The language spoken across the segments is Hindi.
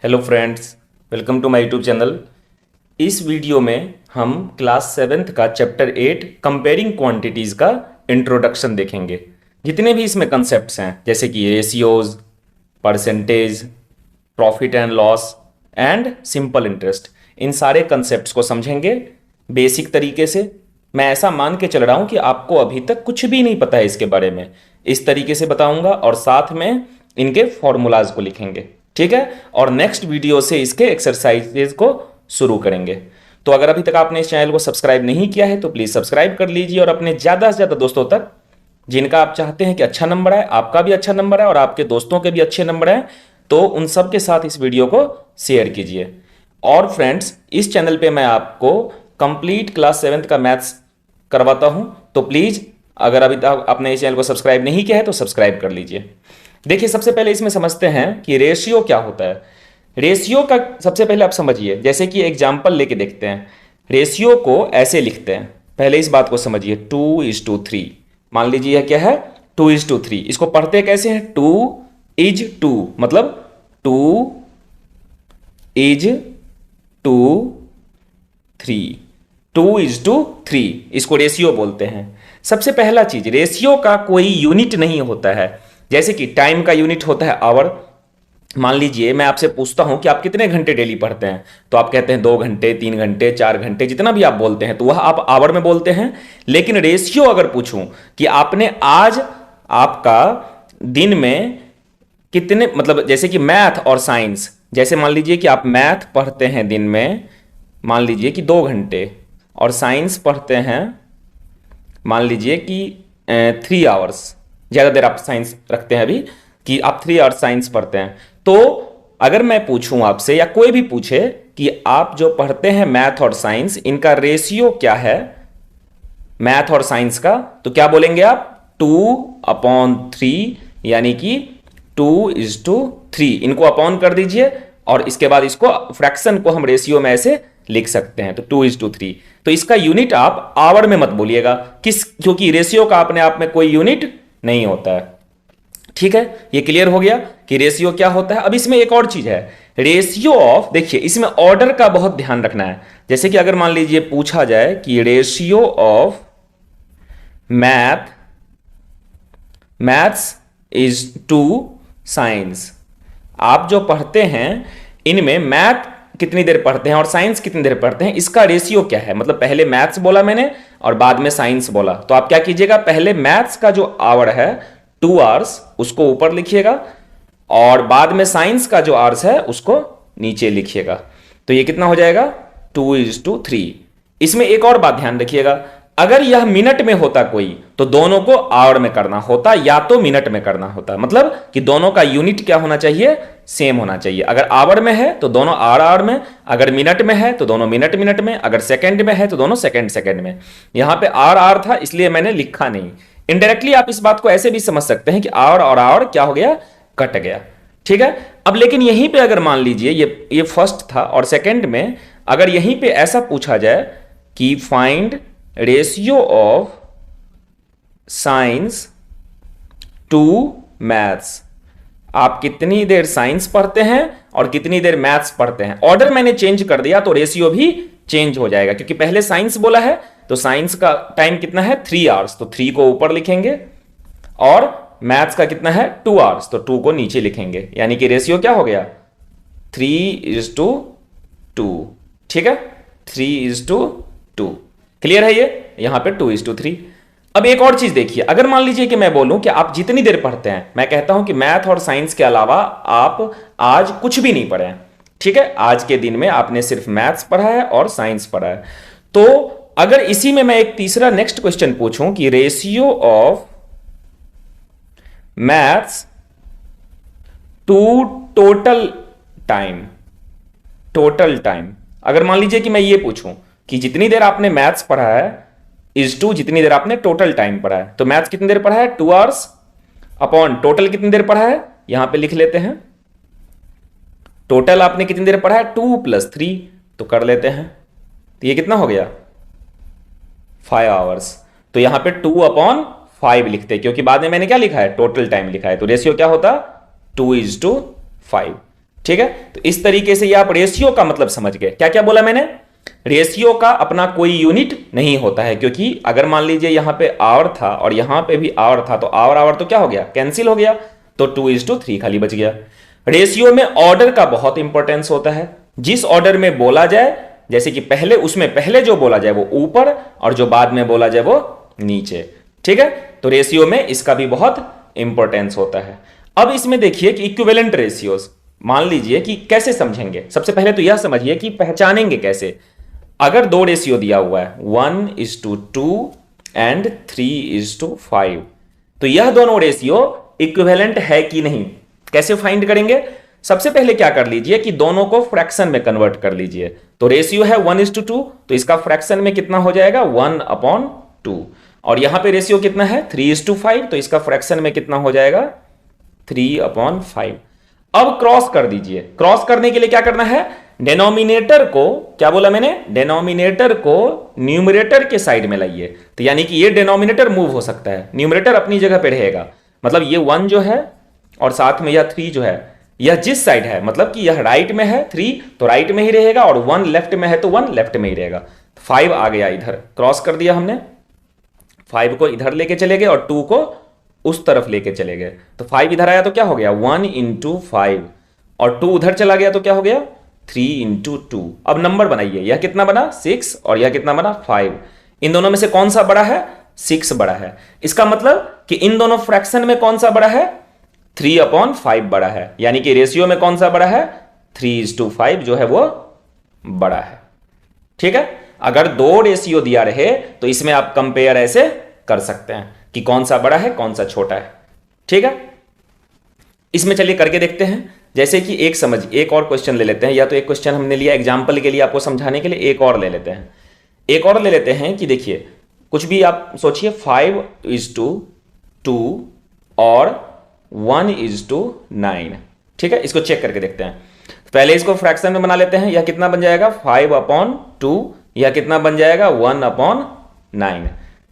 Hello friends, welcome to my YouTube channel. इस वीडियो में हम क्लास 7th का चैप्टर 8 कंपेयरिंग क्वांटिटीज़ का इंट्रोडक्शन देखेंगे। जितने भी इसमें कंसेप्ट्स हैं जैसे कि ratios, percentage, profit and loss and simple interest, इन सारे कंसेप्ट्स को समझेंगे बेसिक तरीके से। मैं ऐसा मान के चल रहा हूँ कि आपको अभी तक कुछ भी नहीं पता है इसके बारे में। इस तरीके से बताऊंगा और साथ में इनके फॉर्मूलाज को लिखेंगे, ठीक है। और नेक्स्ट वीडियो से इसके एक्सरसाइजेज को शुरू करेंगे। तो अगर अभी तक आपने इस चैनल को सब्सक्राइब नहीं किया है तो प्लीज सब्सक्राइब कर लीजिए और अपने ज्यादा से ज्यादा दोस्तों तक, जिनका आप चाहते हैं कि अच्छा नंबर आए, आपका भी अच्छा नंबर आए और आपके दोस्तों के भी अच्छे नंबर आए, तो उन सब के साथ इस वीडियो को शेयर कीजिए। और फ्रेंड्स, इस चैनल पे मैं आपको कंप्लीट क्लास 7th का मैथ्स करवाता हूं, तो प्लीज अगर अभी तक आपने इस चैनल को सब्सक्राइब नहीं किया है तो सब्सक्राइब कर लीजिए। देखिए, सबसे पहले इसमें समझते हैं कि रेशियो क्या होता है। रेशियो का सबसे पहले आप समझिए, जैसे कि एग्जाम्पल लेके देखते हैं। रेशियो को ऐसे लिखते हैं, पहले इस बात को समझिए, 2:3। मान लीजिए यह क्या है, 2:3। इसको पढ़ते कैसे हैं, 2:2, मतलब 2:3, 2:3, इसको रेशियो बोलते हैं। सबसे पहला चीज, रेशियो का कोई यूनिट नहीं होता है। जैसे कि टाइम का यूनिट होता है आवर। मान लीजिए मैं आपसे पूछता हूं कि आप कितने घंटे डेली पढ़ते हैं, तो आप कहते हैं 2 घंटे, 3 घंटे, 4 घंटे, जितना भी आप बोलते हैं तो वह आप आवर में बोलते हैं। लेकिन रेशियो अगर पूछूं कि आपने आज आपका दिन में कितने, मतलब जैसे कि मैथ और साइंस, जैसे मान लीजिए कि आप मैथ पढ़ते हैं दिन में मान लीजिए कि 2 घंटे और साइंस पढ़ते हैं मान लीजिए कि 3 आवर्स, ज़्यादा देर आप साइंस रखते हैं अभी कि आप 3 आवर्स साइंस पढ़ते हैं। तो अगर मैं पूछूं आपसे या कोई भी पूछे कि आप जो पढ़ते हैं मैथ और साइंस, इनका रेशियो क्या है मैथ और साइंस का, तो क्या बोलेंगे आप, 2/3, यानी कि 2:3। इनको अपॉन कर दीजिए और इसके बाद इसको फ्रैक्शन को हम रेशियो में ऐसे लिख सकते हैं, तो 2:3। तो इसका यूनिट आप आवर में मत बोलिएगा, क्योंकि रेशियो का अपने आप में कोई यूनिट नहीं होता है, ठीक है। ये क्लियर हो गया कि रेशियो क्या होता है। अब इसमें एक और चीज है, रेशियो ऑफ, देखिए इसमें ऑर्डर का बहुत ध्यान रखना है। जैसे कि अगर मान लीजिए पूछा जाए कि ratio of maths is to science, आप जो पढ़ते हैं इनमें मैथ कितनी देर पढ़ते हैं और साइंस कितनी देर पढ़ते हैं, इसका रेशियो क्या है। मतलब पहले मैथ्स बोला मैंने और बाद में साइंस बोला, तो आप क्या कीजिएगा, पहले मैथ्स का जो आवर है 2 आवर्स उसको ऊपर लिखिएगा और बाद में साइंस का जो आवर्स है उसको नीचे लिखिएगा। तो ये कितना हो जाएगा, 2:3। इसमें एक और बात ध्यान रखिएगा, अगर यह मिनट में होता कोई तो दोनों को आवर में करना होता या तो मिनट में करना होता। मतलब कि दोनों का यूनिट क्या होना चाहिए, सेम होना चाहिए। अगर आवर में है तो दोनों आवर में, अगर मिनट में है तो दोनों मिनट में, अगर सेकंड में है तो दोनों सेकंड में। यहां पे आर था इसलिए मैंने लिखा नहीं। इनडायरेक्टली आप इस बात को ऐसे भी समझ सकते हैं कि आवर और आवर क्या हो गया, कट गया, ठीक है। अब लेकिन यहीं पे अगर मान लीजिए ये फर्स्ट था और सेकंड में अगर यहीं पे ऐसा पूछा जाए कि find ratio of science to maths, आप कितनी देर साइंस पढ़ते हैं और कितनी देर मैथ्स पढ़ते हैं, ऑर्डर मैंने चेंज कर दिया तो रेशियो भी चेंज हो जाएगा। क्योंकि पहले साइंस बोला है तो साइंस का टाइम कितना है, 3 आवर्स, तो 3 को ऊपर लिखेंगे और मैथ्स का कितना है, 2 आवर्स, तो 2 को नीचे लिखेंगे। यानी कि रेशियो क्या हो गया, 3:2, ठीक है, 3:2। क्लियर है ये, यहां पे 2:3। अब एक और चीज देखिए, अगर मान लीजिए कि मैं बोलूं कि आप जितनी देर पढ़ते हैं, मैं कहता हूं कि मैथ और साइंस के अलावा आप आज कुछ भी नहीं पढ़े हैं, ठीक है, आज के दिन में आपने सिर्फ मैथ्स पढ़ा है और साइंस पढ़ा है। तो अगर इसी में मैं एक तीसरा नेक्स्ट क्वेश्चन पूछूं कि ratio of maths to total time, अगर मान लीजिए कि मैं ये पूछूं कि जितनी देर आपने मैथ्स पढ़ा है इज टू जितनी देर आपने टोटल टाइम पढ़ा है, तो मैथ्स कितनी देर पढ़ा है, 2 आवर्स, अपॉन टोटल कितनी देर पढ़ा है, यहां पे लिख लेते हैं टोटल आपने कितनी देर पढ़ा है, 2 + 3, तो कर लेते हैं, तो ये कितना हो गया, 5 आवर्स। तो यहां पे 2/5 लिखते हैं क्योंकि बाद में मैंने क्या लिखा है, टोटल टाइम लिखा है। तो रेशियो क्या होता, 2:5, ठीक है, तो इस तरीके से ये आप रेशियो का मतलब समझ गए। क्या क्या बोला मैंने, रेशियो का अपना कोई यूनिट नहीं होता है, क्योंकि अगर मान लीजिए यहां पे आवर था और यहां पे भी आवर था, तो आवर आवर तो क्या हो गया, कैंसिल हो गया, तो 2:3 खाली बच गया। रेशियो में ऑर्डर का बहुत इंपॉर्टेंस होता है, जिस ऑर्डर में बोला जाए, जैसे कि पहले उसमें पहले जो बोला जाए वो ऊपर और जो बाद में बोला जाए वो नीचे। ठीक है, तो रेशियो में इसका भी बहुत इंपॉर्टेंस होता है। अब इसमें देखिए कि इक्विवेलेंट रेशियोज, मान लीजिए कि कैसे समझेंगे, सबसे पहले तो यह समझिए कि पहचानेंगे कैसे। अगर दो रेशियो दिया हुआ है 1:2 एंड 3:5, तो यह दोनों रेशियो इक्विवेलेंट है कि नहीं, कैसे फाइंड करेंगे। सबसे पहले क्या कर लीजिए कि दोनों को फ्रैक्शन में कन्वर्ट कर लीजिए। तो रेशियो है 1:2, तो इसका फ्रैक्शन में कितना हो जाएगा 1/2, और यहां पे रेशियो कितना है 3:5, तो इसका फ्रैक्शन में कितना हो जाएगा 3/5। अब क्रॉस कर दीजिए। क्रॉस करने के लिए क्या करना है, डेनोमिनेटर को, क्या बोला मैंने, डेनोमिनेटर को न्यूमरेटर के साइड में लाइए। तो यानी कि ये डेनोमिनेटर मूव हो सकता है, न्यूमरेटर अपनी जगह पे रहेगा। मतलब ये 1 जो है और साथ में यह 3 जो है, यह जिस साइड है, मतलब कि यह राइट में है 3 तो राइट में ही रहेगा, और 1 लेफ्ट में है तो 1 लेफ्ट में ही रहेगा। 5 आ गया इधर, क्रॉस कर दिया हमने, 5 को इधर लेके चले गए और 2 को उस तरफ लेके चले गए। तो 5 इधर आया तो क्या हो गया 1:5, और 2 उधर चला गया तो क्या हो गया 3:2। अब नंबर बनाइए, यह कितना बना 6 और यह कितना बना 5। इन दोनों में से कौन सा बड़ा है, 6 बड़ा है। इसका मतलब कि इन दोनों फ्रैक्शन में कौन सा बड़ा है, 3/5 बड़ा है। यानी कि रेशियो में कौन सा बड़ा है, 3:5 जो है वो बड़ा है। ठीक है, अगर दो रेशियो दिया रहे तो इसमें आप कंपेयर ऐसे कर सकते हैं कि कौन सा बड़ा है कौन सा छोटा है। ठीक है, इसमें चलिए करके देखते हैं। जैसे कि एक और क्वेश्चन ले लेते हैं, या तो एक क्वेश्चन हमने लिया एग्जाम्पल के लिए आपको समझाने के लिए, एक और ले लेते हैं। एक और ले लेते हैं कि देखिए कुछ भी आप सोचिए 5:2 और 1:9। ठीक है, इसको चेक करके देखते हैं। पहले इसको फ्रैक्शन में बना लेते हैं, यह कितना बन जाएगा 5/2, यह कितना बन जाएगा 1/9।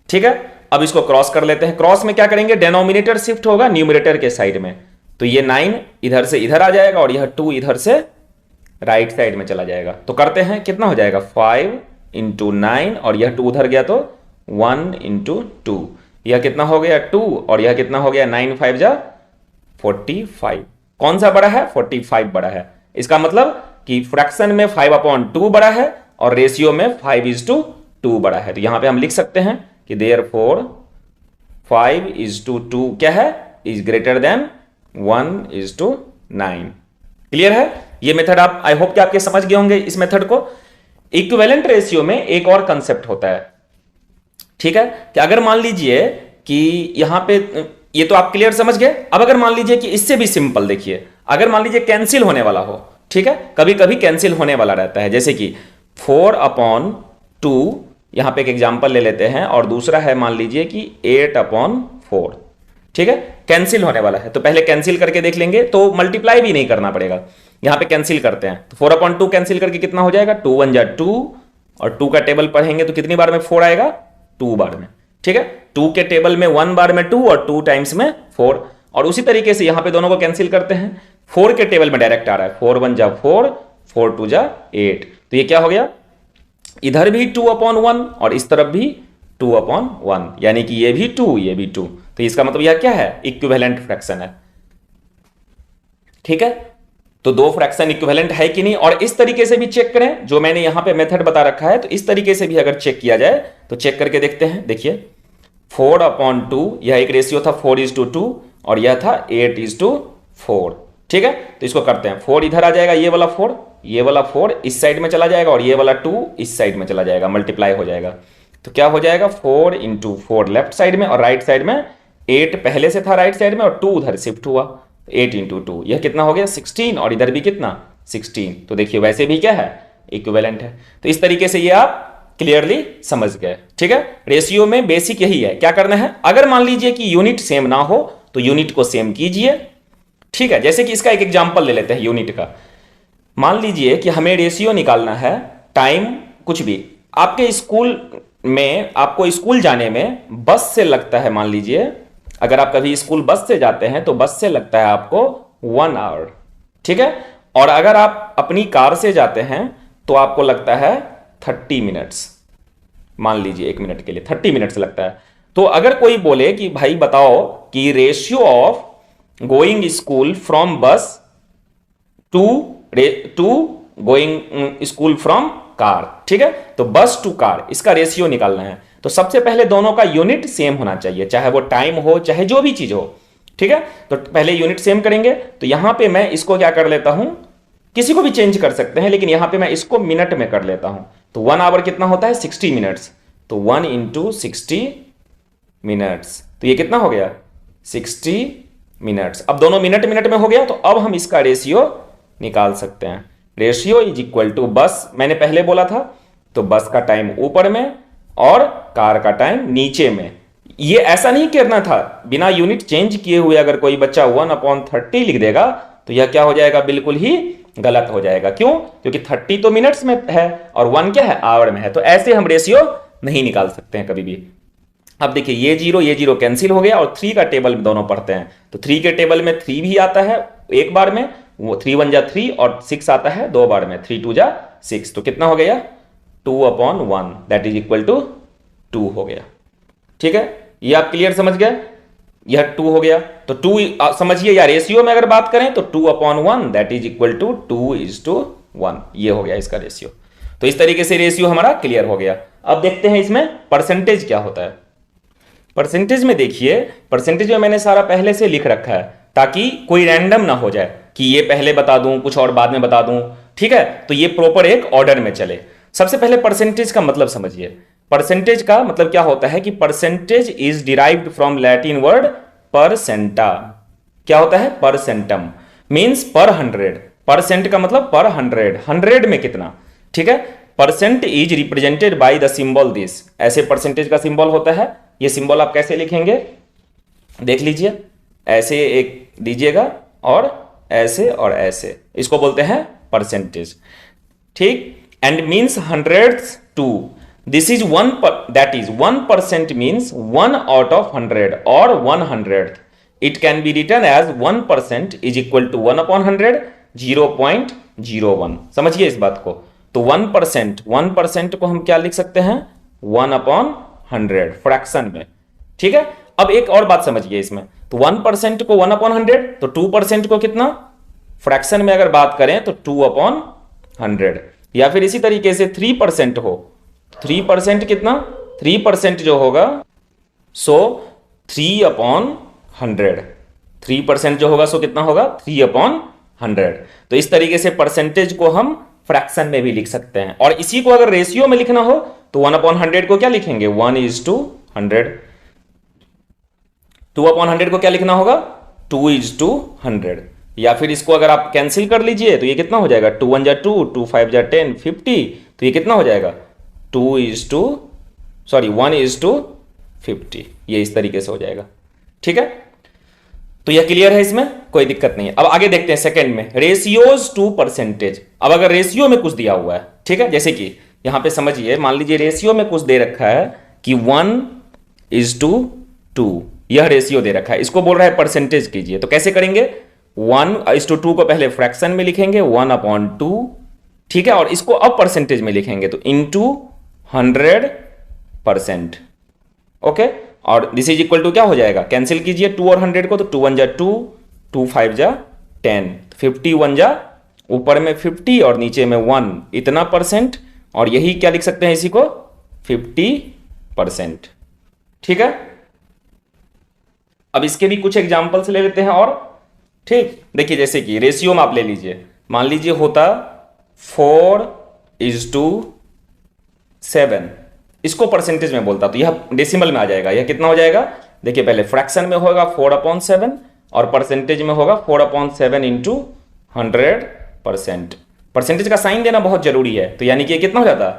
ठीक है, अब इसको क्रॉस कर लेते हैं। क्रॉस में क्या करेंगे, डेनोमिनेटर शिफ्ट होगा न्यूमरेटर के साइड में, तो ये 9 इधर से इधर आ जाएगा और यह 2 इधर से राइट साइड में चला जाएगा। तो करते हैं, कितना हो जाएगा 5×9, और यह 2 उधर गया तो 1×2, यह कितना हो गया 2, और यह कितना हो गया 9 5 जा 45। कौन सा बड़ा है, 45 बड़ा है। इसका मतलब कि फ्रैक्शन में 5/2 बड़ा है और रेशियो में 5:2 बड़ा है। तो यहां पे हम लिख सकते हैं कि देयरफॉर 5:2 क्या है, इज ग्रेटर देन 1:9। क्लियर है, ये मेथड आप, आई होप कि आपके समझ गए होंगे इस मेथड को। इक्विवेलेंट रेशियो में एक और कंसेप्ट होता है। ठीक है, कि अगर मान लीजिए कि यहां पे, ये तो आप क्लियर समझ गए। अब अगर मान लीजिए कि इससे भी सिंपल देखिए, अगर मान लीजिए कैंसिल होने वाला हो, ठीक है, कभी कभी कैंसिल होने वाला रहता है, जैसे कि 4/2, यहां पे एक एग्जांपल ले लेते हैं, और दूसरा है मान लीजिए कि 8/4। ठीक है, कैंसिल होने वाला है, तो पहले कैंसिल करके देख लेंगे, तो मल्टीप्लाई भी नहीं करना पड़ेगा। यहां पे कैंसिल करते हैं तो 4/2 कैंसिल करके कितना हो जाएगा 2 1 जा 2, और 2 का टेबल पढ़ेंगे तो कितनी बार में 4 आएगा 2 बार में। ठीक है, 2 के टेबल में 1 बार में 2 और 2 टाइम्स में 4, और उसी तरीके से यहां पे दोनों को कैंसिल करते हैं। 4 के टेबल में डायरेक्ट आ रहा है, 4 1 जा 4, 4 2 जा 8, तो ये क्या हो गया, इधर भी 2/1 और इस तरफ भी 2/1, यानी कि ये भी 2 ये भी 2, तो इसका मतलब यह क्या है, इक्विवेलेंट फ्रैक्शन है। ठीक है, तो दो फ्रैक्शन इक्विवेलेंट है कि नहीं, और इस तरीके से भी चेक करें, जो मैंने यहां पे मेथड बता रखा है, तो इस तरीके से भी अगर चेक किया जाए तो चेक करके देखते हैं। देखिए 4/2, यह एक रेशियो था 4:2 और यह था 8:4। ठीक है, तो इसको करते हैं, 4 इधर आ जाएगा, ये वाला 4, ये वाला 4 इस साइड में चला जाएगा, और ये वाला 2 इस साइड में चला जाएगा, मल्टीप्लाई हो जाएगा। तो क्या हो जाएगा 4×4 लेफ्ट साइड में, और राइट साइड में 8 पहले से था राइट साइड में, और 2 उधर शिफ्ट हुआ, 8×2, यह कितना हो गया 16, और इधर भी कितना 16। तो देखिए वैसे भी क्या है, इक्विवेलेंट है। तो इस तरीके से ये आप क्लियरली समझ गए। ठीक है, रेशियो में बेसिक यही है, क्या करना है, अगर मान लीजिए कि यूनिट सेम ना हो तो यूनिट को सेम कीजिए। ठीक है, जैसे कि इसका एक एग्जांपल ले लेते हैं यूनिट का। मान लीजिए कि हमें रेशियो निकालना है टाइम, कुछ भी आपके स्कूल में, आपको स्कूल जाने में बस से लगता है, मान लीजिए अगर आप कभी स्कूल बस से जाते हैं तो बस से लगता है आपको 1 आवर। ठीक है, और अगर आप अपनी कार से जाते हैं तो आपको लगता है 30 मिनट्स, मान लीजिए 1 मिनट के लिए 30 मिनट्स लगता है। तो अगर कोई बोले कि भाई बताओ कि ratio of going school from bus to going school from car, ठीक है, तो बस टू कार इसका रेशियो निकालना है। तो सबसे पहले दोनों का यूनिट सेम होना चाहिए, चाहे वो टाइम हो चाहे जो भी चीज हो, ठीक है। तो पहले यूनिट सेम करेंगे। तो यहां पे मैं इसको क्या कर लेता हूं, किसी को भी चेंज कर सकते हैं, लेकिन यहां पे मैं इसको मिनट में कर लेता हूं। तो 1 आवर कितना होता है 60 मिनट्स, तो 1 इंटू 60 मिनट्स, तो ये कितना हो गया 60 मिनट्स। अब दोनों मिनट मिनट में हो गया, तो अब हम इसका रेशियो निकाल सकते हैं। रेशियो इज इक्वल टू, बस मैंने पहले बोला था, तो बस का टाइम ऊपर में और कार का टाइम नीचे में। ये ऐसा नहीं करना था, बिना यूनिट चेंज किए हुए अगर कोई बच्चा 1/30 लिख देगा तो यह क्या हो जाएगा, बिल्कुल ही गलत हो जाएगा। क्यों? क्योंकि 30 तो मिनट्स में है और 1 क्या है, आवर में है। तो ऐसे हम रेशियो नहीं निकाल सकते हैं कभी भी। अब देखिए ये जीरो कैंसिल हो गया और 3 का टेबल दोनों पढ़ते हैं, तो 3 के टेबल में 3 भी आता है एक बार में, वो 3 1 जा 3 और 6 आता है 2 बार में, 3 2 जा 6, तो कितना हो गया 2/1 दैट इज इक्वल टू 2 हो गया। ठीक है, ये आप क्लियर समझ गए, यह 2 हो गया। तो 2 समझिए, या रेशियो में अगर बात करें तो 2/1 दैट इज इक्वल टू 2:1, ये हो गया इसका रेशियो। तो इस तरीके से रेशियो हमारा क्लियर हो गया। अब देखते हैं इसमें परसेंटेज क्या होता है। परसेंटेज में देखिए, परसेंटेज में मैंने सारा पहले से लिख रखा है ताकि कोई रैंडम ना हो जाए कि ये पहले बता दूं कुछ और बाद में बता दूं, ठीक है। तो ये प्रॉपर एक ऑर्डर में चले। सबसे पहले परसेंटेज का मतलब समझिए। परसेंटेज का मतलब क्या होता है कि percentage is derived from Latin word परसेंटा। क्या होता है, परसेंटम मींस पर 100। परसेंट का मतलब पर 100, 100 में कितना, ठीक है। Percent is represented by the symbol this, ऐसे परसेंटेज का सिंबल होता है। ये सिंबल आप कैसे लिखेंगे देख लीजिए, ऐसे एक दीजिएगा और ऐसे, इसको बोलते हैं परसेंटेज, ठीक। And means hundreds to, this is 1, that is 1% means 1 out of 100 और 100th। It can be written as 1% is equal to 1/100, 0.01। समझिए इस बात को। तो 1% को हम क्या लिख सकते हैं 1/100 फ्रैक्शन में, ठीक है। अब एक और बात समझिए इसमें, तो 1% को 1/100, तो 2% को कितना फ्रैक्शन में अगर बात करें तो 2/100, या फिर इसी तरीके से 3% हो, 3% कितना, 3% जो होगा सो 3/100, 3% जो होगा सो कितना होगा 3/100। तो इस तरीके से परसेंटेज को हम फ्रैक्शन में भी लिख सकते हैं। और इसी को अगर रेशियो में लिखना हो तो 1/100 को क्या लिखेंगे 1:100, 2/100 को क्या लिखना होगा 2:100, या फिर इसको अगर आप कैंसिल कर लीजिए तो ये कितना हो जाएगा 2 1 जा 2, 2 5 जा 10, 50, तो ये कितना हो जाएगा 1:50, ये इस तरीके से हो जाएगा, ठीक है। तो यह क्लियर है, इसमें कोई दिक्कत नहीं है। अब आगे देखते हैं सेकंड में, रेशियोज टू परसेंटेज। अब अगर रेशियो में कुछ दिया हुआ है, ठीक है, जैसे कि यहां पे समझिए, मान लीजिए रेशियो में कुछ दे रखा है कि 1:2, यह रेशियो दे रखा है, इसको बोल रहा है परसेंटेज कीजिए। तो कैसे करेंगे 1:2 को पहले फ्रैक्शन में लिखेंगे 1/2, ठीक है, और इसको अब परसेंटेज में लिखेंगे तो इंटू 100%, ओके। और दिस इज इक्वल टू क्या हो जाएगा, कैंसिल कीजिए 2 और 100 को, तो 2 1 जा 2, 2 5 जा 10, 51 जा ऊपर में 50 और नीचे में 1, इतना परसेंट, और यही क्या लिख सकते हैं इसी को 50%, ठीक है। अब इसके भी कुछ एग्जांपल्स ले लेते हैं और, ठीक। देखिए जैसे कि रेशियो में आप ले लीजिए, मान लीजिए होता 4:7, इसको परसेंटेज में बोलता तो यह डेसिमल में आ जाएगा। यह कितना हो जाएगा, देखिए पहले फ्रैक्शन में होगा 4/7 और परसेंटेज में होगा 4/7 इंटू 100%। परसेंटेज का साइन देना बहुत जरूरी है, तो यानी कि ये कितना हो जाता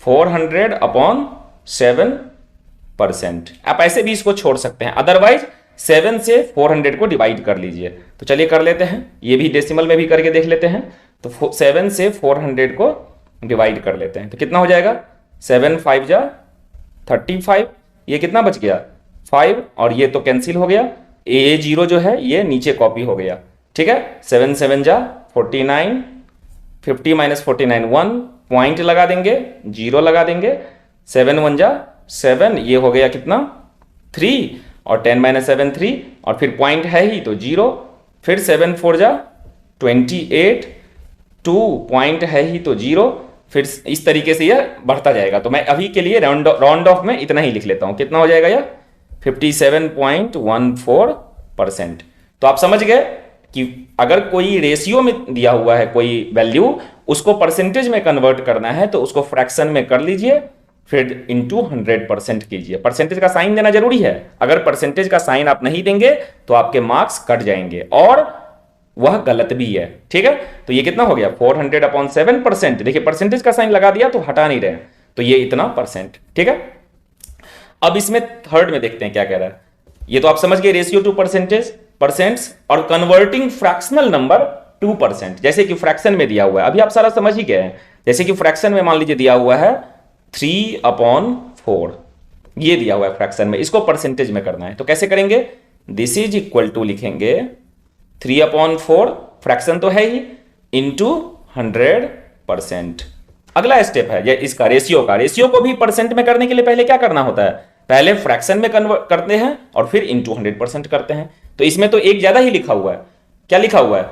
400/7%। आप ऐसे भी इसको छोड़ सकते हैं, अदरवाइज 7 से 400 को डिवाइड कर लीजिए। तो चलिए कर लेते हैं, ये भी डेसिमल में भी करके देख लेते हैं। तो 7 से 400 को डिवाइड कर लेते हैं, तो कितना हो जाएगा 7 5 जा 35, ये कितना बच गया 5, और ये तो कैंसिल हो गया, ये 0 जो है ये नीचे कॉपी हो गया, ठीक है। 7 7 जा 49, 50 माइनस 49 1, पॉइंट लगा देंगे, 0 लगा देंगे, 7 1 जा 7, ये हो गया कितना 3, और 10 माइनस 7 3, और फिर पॉइंट है ही तो 0, फिर 7 4 जा 28, 2 पॉइंट है ही तो 0, फिर इस तरीके से यह बढ़ता जाएगा। तो मैं अभी के लिए राउंड ऑफ में इतना ही लिख लेता हूं, कितना हो जाएगा यह 57.14%। तो आप समझ गए कि अगर कोई रेशियो में दिया हुआ है कोई वैल्यू, उसको परसेंटेज में कन्वर्ट करना है तो उसको फ्रैक्शन में कर लीजिए, फिर इंटू 100% कीजिए। परसेंटेज का साइन देना जरूरी है, अगर परसेंटेज का साइन आप नहीं देंगे तो आपके मार्क्स कट जाएंगे और वह गलत भी है। ठीक है, तो ये कितना हो गया 400/7%। देखिए परसेंटेज का साइन लगा दिया तो हटा नहीं रहे, तो ये इतना परसेंट। ठीक है, अब इसमें थर्ड में देखते हैं क्या कह रहा है। ये तो आप समझ गए रेशियो टू परसेंटेज परसेंट्स और converting fractional number two percent. जैसे कि फ्रैक्शन में दिया हुआ है, अभी आप सारा समझ ही गए हैं। जैसे कि फ्रैक्शन में मान लीजिए दिया हुआ है 3/4, ये दिया हुआ है फ्रैक्शन में, इसको परसेंटेज में करना है तो कैसे करेंगे, दिस इज इक्वल टू लिखेंगे 3/4, फ्रैक्शन तो है ही, इंटू 100%। अगला स्टेप है ये इसका रेशियो का। रेशियो को भी परसेंट में करने के लिए पहले क्या करना होता है, पहले फ्रैक्शन में कन्वर्ट करते हैं और फिर इंटू 100% करते हैं। तो इसमें तो एक ज्यादा ही लिखा हुआ है, क्या लिखा हुआ है,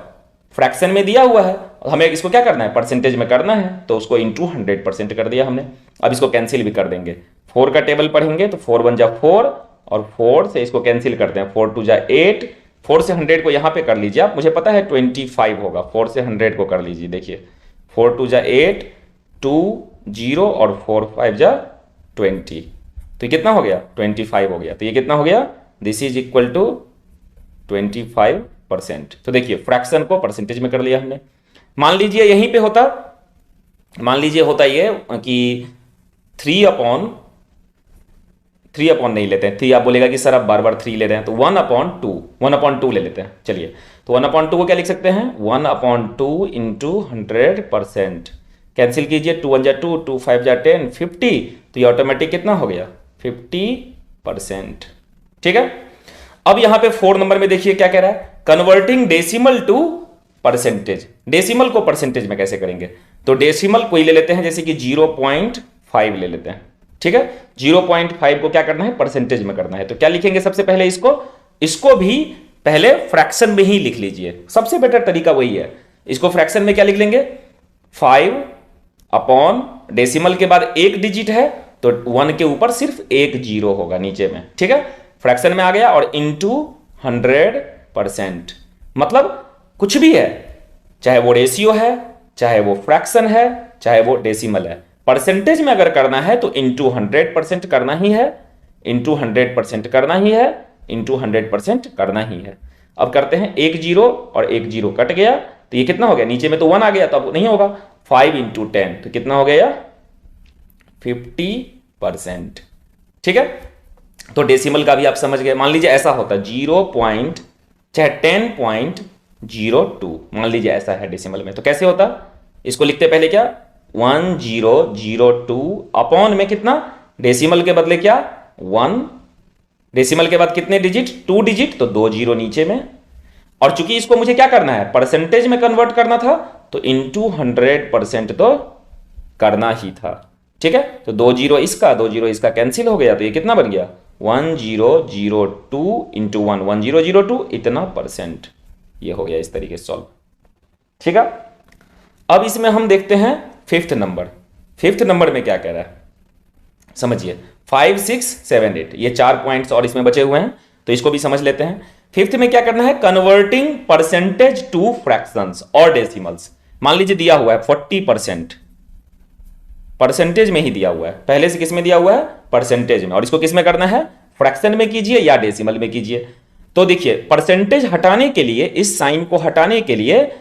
फ्रैक्शन में दिया हुआ है, हमें इसको क्या करना है परसेंटेज में करना है, तो उसको इंटू 100% कर दिया हमने। अब इसको कैंसिल भी कर देंगे, 4 का टेबल पढ़ेंगे तो 4 1 जा 4, और 4 से इसको कैंसिल करते हैं, 4 2 जा 8, 4 से 100 को यहां पे कर लीजिए आप, मुझे पता है 25 होगा, 4 से 100 को कर लीजिए। देखिए 4 2 जा 8, 2 0 और 4 5 जा 20, तो ये कितना हो गया 25 हो गया। तो ये कितना हो गया, दिस इज इक्वल टू 25%। तो देखिए फ्रैक्शन को परसेंटेज में कर लिया हमने। मान लीजिए यहीं पे होता, मान लीजिए होता ये कि 3/3 नहीं लेते हैं, 3 आप बोलेगा कि सर आप बार बार 3 ले रहे हैं, तो 1/2 ले लेते हैं। चलिए तो 1/2 को क्या लिख सकते हैं, 1/2 इंटू 100%। कैंसिल कीजिए, 2 1 जा 2, 2 5 जा 10, 50, तो ये ऑटोमेटिक कितना हो गया 50%। ठीक है, अब यहां पे 4 नंबर में देखिए क्या कह रहा है, converting decimal to percentage. Decimal को परसेंटेज में कैसे करेंगे, तो डेसिमल कोई ले लेते हैं, जैसे कि 0.5 ले लेते हैं। ठीक है, 0.5 को क्या करना है परसेंटेज में करना है, तो क्या लिखेंगे सबसे पहले इसको भी पहले फ्रैक्शन में ही लिख लीजिए, सबसे बेटर तरीका वही है। इसको फ्रैक्शन में क्या लिख लेंगे, 5 डेसिमल के बाद एक डिजिट है तो 1 के ऊपर सिर्फ एक 0 होगा नीचे में। ठीक है, फ्रैक्शन में आ गया, और इंटू 100%, मतलब कुछ भी है, चाहे वो रेशियो है, चाहे वो फ्रैक्शन है, चाहे वो डेसिमल है, परसेंटेज में अगर करना है तो इंटू 100% करना ही है, इंटू 100% करना ही है, इंटू 100% करना ही है। अब करते हैं, एक 0 और एक 0 कट गया, तो ये कितना हो गया, नीचे में तो 1 आ गया तो अब नहीं होगा, 5 इंटू 10, तो कितना हो गया 50%। ठीक है, तो डेसिमल का भी आप समझ गए। मान लीजिए ऐसा होता 10.02, मान लीजिए ऐसा है डेसिमल में, तो कैसे होता, इसको लिखते पहले क्या 1002 अपॉन में कितना, डेसिमल के बदले क्या 1, डेसिमल के बाद कितने डिजिट 2 डिजिट, तो 2 0 नीचे में, और चूंकि इसको मुझे क्या करना है परसेंटेज में कन्वर्ट करना था तो इंटू 100% तो करना ही था। ठीक है, तो 2 0 इसका 2 0 इसका कैंसिल हो गया, तो ये कितना बन गया 1002 इंटू 1, 1002 इतना परसेंट, ये हो गया इस तरीके से सॉल्व। ठीक है, अब इसमें हम देखते हैं फिफ्थ नंबर में क्या कह रहा है, समझिए 5 6 7 8, ये 4 पॉइंट्स और इसमें बचे हुए हैं, तो इसको भी समझ लेते हैं। फिफ्थ में क्या करना है, कन्वर्टिंग परसेंटेज टू फ्रैक्शंस और डेसिमल्स। मान लीजिए दिया हुआ है 40%, परसेंटेज में ही दिया हुआ है, पहले से किस में दिया हुआ है परसेंटेज में, और इसको किस में करना है फ्रैक्शन में कीजिए या डेसिमल में कीजिए। तो देखिए परसेंटेज हटाने के लिए, इस साइन को हटाने के लिए,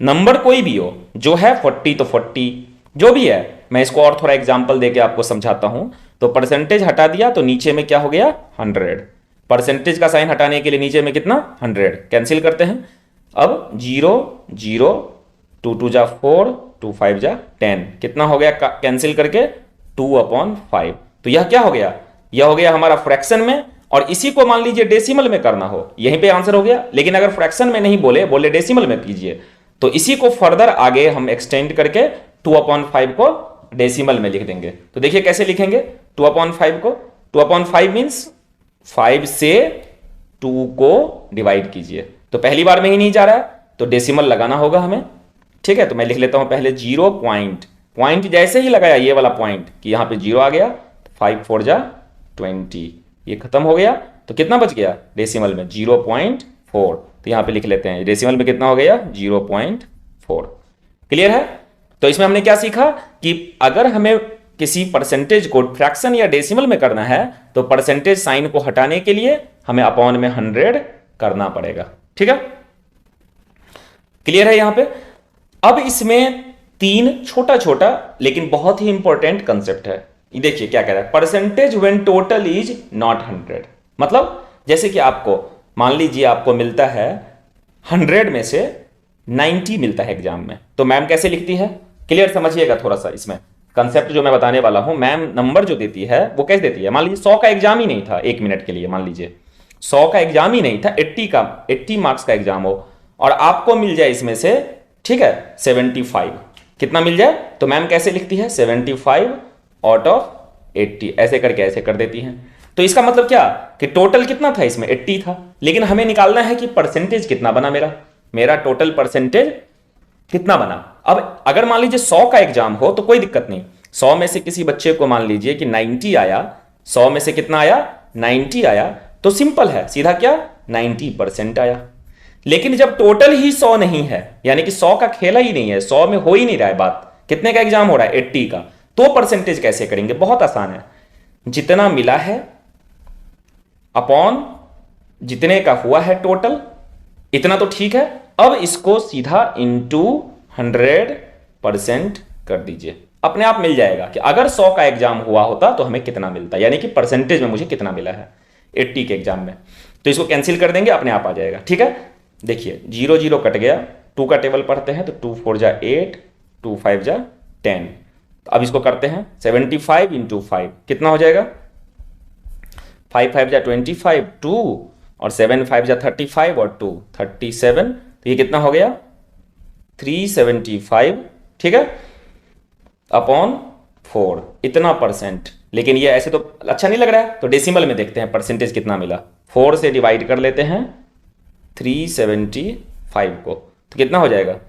नंबर कोई भी हो, जो है 40 तो 40, जो भी है, मैं इसको और थोड़ा एग्जांपल देके आपको समझाता हूं। तो परसेंटेज हटा दिया तो नीचे में क्या हो गया 100, परसेंटेज का साइन हटाने के लिए नीचे में कितना 100, कैंसिल करते हैं। अब 0 0, 2 2 जा 4, 2 5 जा 10, कितना हो गया कैंसिल करके 2/5। तो यह क्या हो गया, यह हो गया हमारा फ्रैक्शन में, और इसी को मान लीजिए डेसिमल में करना हो, यहीं पे आंसर हो गया। लेकिन अगर फ्रैक्शन में नहीं बोले डेसिमल में कीजिए, तो इसी को फर्दर आगे हम एक्सटेंड करके 2/5 को डेसिमल में लिख देंगे। तो देखिए कैसे लिखेंगे 2/5 को। 2/5 मीन्स 5 से 2 को डिवाइड कीजिए। तो पहली बार में ही नहीं जा रहा है तो डेसिमल लगाना होगा हमें। ठीक है, तो मैं लिख लेता हूं पहले 0 पॉइंट जैसे ही लगाया ये वाला पॉइंट कि यहां पे 0 आ गया, 5 4 जा 20, ये खत्म हो गया। तो कितना बच गया डेसिमल में 0.4। तो यहां पे लिख लेते हैं डेसिमल में कितना हो गया 0.4। क्लियर है। तो इसमें हमने क्या सीखा कि अगर हमें किसी परसेंटेज को फ्रैक्शन या डेसिमल में करना है तो परसेंटेज साइन को हटाने के लिए हमें अपॉन में 100 करना पड़ेगा। ठीक है, क्लियर है यहां पे। अब इसमें 3 छोटा छोटा लेकिन बहुत ही इंपॉर्टेंट कंसेप्ट है। ये देखिए क्या कह रहा है, percentage when total is not 100। मतलब जैसे कि आपको मान लीजिए आपको मिलता है 100 में से 90 मिलता है एग्जाम में, तो मैम कैसे लिखती है, क्लियर समझिएगा थोड़ा सा। इसमें कंसेप्ट जो मैं बताने वाला हूं, मैम नंबर जो देती है वो कैसे देती है। मान लीजिए 100 का एग्जाम ही नहीं था 1 मिनट के लिए, मान लीजिए 100 का एग्जाम ही नहीं था, 80 मार्क्स का एग्जाम हो और आपको मिल जाए इसमें से, ठीक है, 75 कितना मिल जाए, तो मैम कैसे लिखती है 75 आउट ऑफ 80, ऐसे करके ऐसे कर देती हैं। तो इसका मतलब क्या कि टोटल कितना था इसमें 80 था, लेकिन हमें निकालना है कि परसेंटेज कितना बना मेरा टोटल परसेंटेज कितना बना। अब अगर मान लीजिए 100 का एग्जाम हो तो कोई दिक्कत नहीं, 100 में से किसी बच्चे को मान लीजिए कि 90 आया, 100 में से कितना आया 90 आया, तो सिंपल है सीधा क्या 90% आया। लेकिन जब टोटल ही 100 नहीं है, यानी कि 100 का खेला ही नहीं है, 100 में हो ही नहीं रहा है बात, कितने का एग्जाम हो रहा है 80 का, तो परसेंटेज कैसे करेंगे, बहुत आसान है, जितना मिला है अपॉन जितने का हुआ है टोटल, इतना तो ठीक है। अब इसको सीधा इंटू 100% कर दीजिए, अपने आप मिल जाएगा कि अगर 100 का एग्जाम हुआ होता तो हमें कितना मिलता, यानी कि परसेंटेज में मुझे कितना मिला है 80 के एग्जाम में। तो इसको कैंसिल कर देंगे, अपने आप आ जाएगा। ठीक है, देखिए 0 0 कट गया, 2 का टेबल पढ़ते हैं तो 2 4 जा 8, 2 5 जा 10। अब इसको करते हैं 75 इंटू 5 कितना हो जाएगा, 5 5 जा 25, 2 और 7 5 जा 35 और 2 37, तो ये कितना हो गया 375, ठीक है, अपॉन 4, इतना परसेंट। लेकिन ये ऐसे तो अच्छा नहीं लग रहा है, तो डेसिमल में देखते हैं परसेंटेज कितना मिला। 4 से डिवाइड कर लेते हैं 375 को, तो कितना हो जाएगा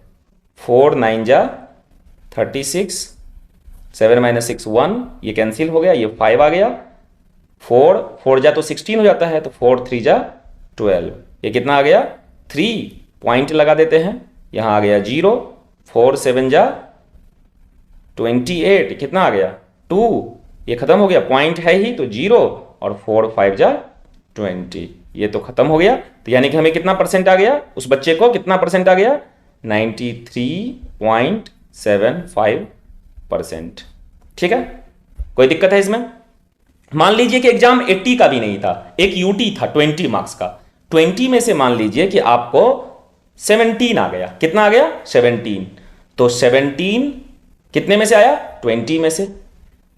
4 9 जा 36, 7 - 6 1, ये कैंसिल हो गया, ये 5 आ गया, 4 4 जा तो 16 हो जाता है, तो 4 3 जा 12, ये कितना आ गया 3, पॉइंट लगा देते हैं, यहां आ गया 0, 4 7 जा 28, कितना आ गया 2, ये खत्म हो गया, पॉइंट है ही तो 0, और 4 5 जा 20, ये तो खत्म हो गया। तो यानी कि हमें कितना परसेंट आ गया, उस बच्चे को कितना परसेंट आ गया 93.75%। ठीक है, कोई दिक्कत है इसमें। मान लीजिए कि एग्जाम 80 का भी नहीं था, एक यूटी था 20 मार्क्स का, 20 में से मान लीजिए कि आपको 17 आ गया, कितना आ गया 17, तो 17 कितने में से आया 20 में से,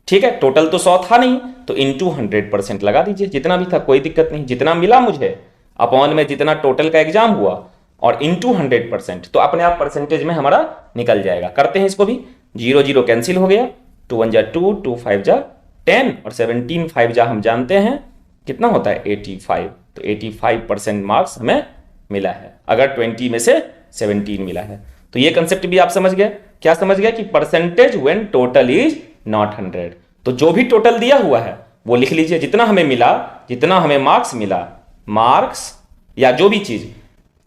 ठीक है, टोटल तो 100 था नहीं, तो इंटू 100% लगा दीजिए, जितना भी था कोई दिक्कत नहीं, जितना मिला मुझे अपॉन में जितना टोटल का एग्जाम हुआ और इंटू 100%, तो अपने आप परसेंटेज में हमारा निकल जाएगा। करते हैं इसको भी, 0 0 कैंसिल हो गया, 2 1 जा 2, 2 5 जा 10 और 17 5 जा हम जानते हैं कितना होता है 85, तो 85% मार्क्स हमें मिला है अगर 20 में से 17 मिला है। तो ये कंसेप्ट भी आप समझ गए, क्या समझ गए कि percentage when total is not 100, तो जो भी टोटल दिया हुआ है वो लिख लीजिए, जितना हमें मिला, जितना हमें मार्क्स मिला, मार्क्स या जो भी चीज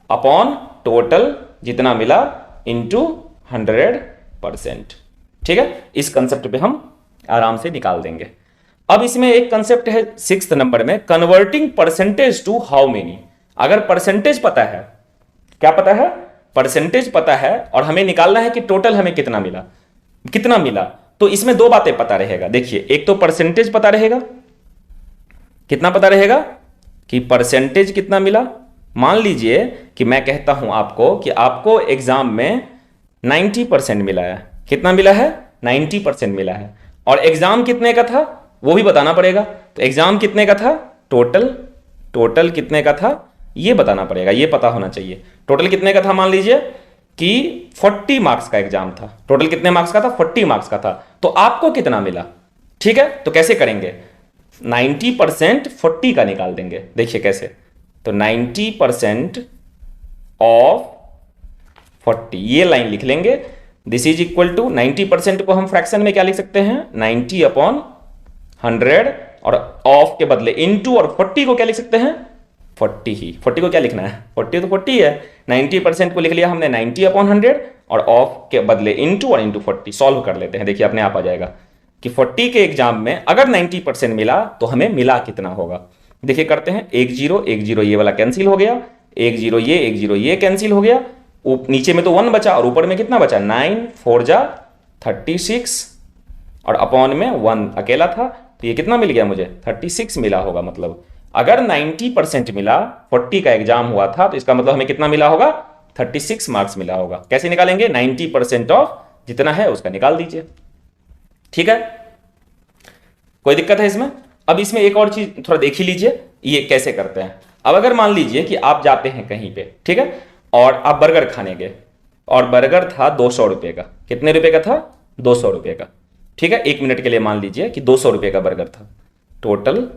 अपॉन टोटल जितना मिला इंटू 100%। ठीक है, इस कंसेप्ट पे हम आराम से निकाल देंगे। अब इसमें एक कंसेप्ट है 6th नंबर में, converting percentage to how many. अगर परसेंटेज पता है, क्या पता है, परसेंटेज पता है और हमें निकालना है कि टोटल हमें कितना मिला, तो इसमें 2 बातें पता रहेगा। देखिए, एक तो परसेंटेज पता रहेगा, कितना पता रहेगा कि परसेंटेज कितना मिला। मान लीजिए कि मैं कहता हूं आपको कि आपको एग्जाम में 90% मिला है, कितना मिला है 90% मिला है, और एग्जाम कितने का था वो भी बताना पड़ेगा। तो एग्जाम कितने का था, टोटल कितने का था ये बताना पड़ेगा, ये पता होना चाहिए। टोटल कितने का था, मान लीजिए कि 40 मार्क्स का एग्जाम था, टोटल कितने मार्क्स का था, 40 मार्क्स का था, तो आपको कितना मिला। ठीक है, तो कैसे करेंगे, 90% 40 का निकाल देंगे। देखिए कैसे, तो 90% ऑफ 40, ये लाइन लिख लेंगे। दिस इज इक्वल टू 90% को हम फ्रैक्शन में क्या लिख सकते हैं, 90/100, और ऑफ के बदले इनटू, और 40 को क्या लिख सकते हैं, 40 ही। 40 को क्या लिखना है, 40 तो 40 है। 90% को लिख लिया हमने 90/100, और ऑफ के बदले इनटू और इनटू 40। सॉल्व कर लेते हैं, देखिए अपने आप आ जाएगा कि 40 के एग्जाम में अगर 90% मिला तो हमें मिला कितना होगा। देखिए करते हैं, 1 0 1 0 ये वाला कैंसिल हो गया, 1 0 ये कैंसिल हो गया, नीचे में तो 1 बचा और ऊपर में कितना बचा, 9 4 जा 36, और अपॉन में 1 अकेला था, तो ये कितना मिल गया मुझे, 36 मिला होगा। मतलब अगर 90% मिला, 40 का एग्जाम हुआ था, तो इसका मतलब हमें कितना मिला होगा, 36 मार्क्स मिला होगा। कैसे निकालेंगे, 90% ऑफ जितना है उसका निकाल दीजिए। ठीक है, कोई दिक्कत है इसमें। अब इसमें एक और चीज थोड़ा देख ही लीजिए, ये कैसे करते हैं। अब अगर मान लीजिए कि आप जाते हैं कहीं पे, ठीक है, और आप बर्गर खाने गए, और बर्गर था 200 रुपए का। कितने रुपए का था, 200 रुपए का। ठीक है, 1 मिनट के लिए मान लीजिए कि 200 रुपए का बर्गर था टोटल,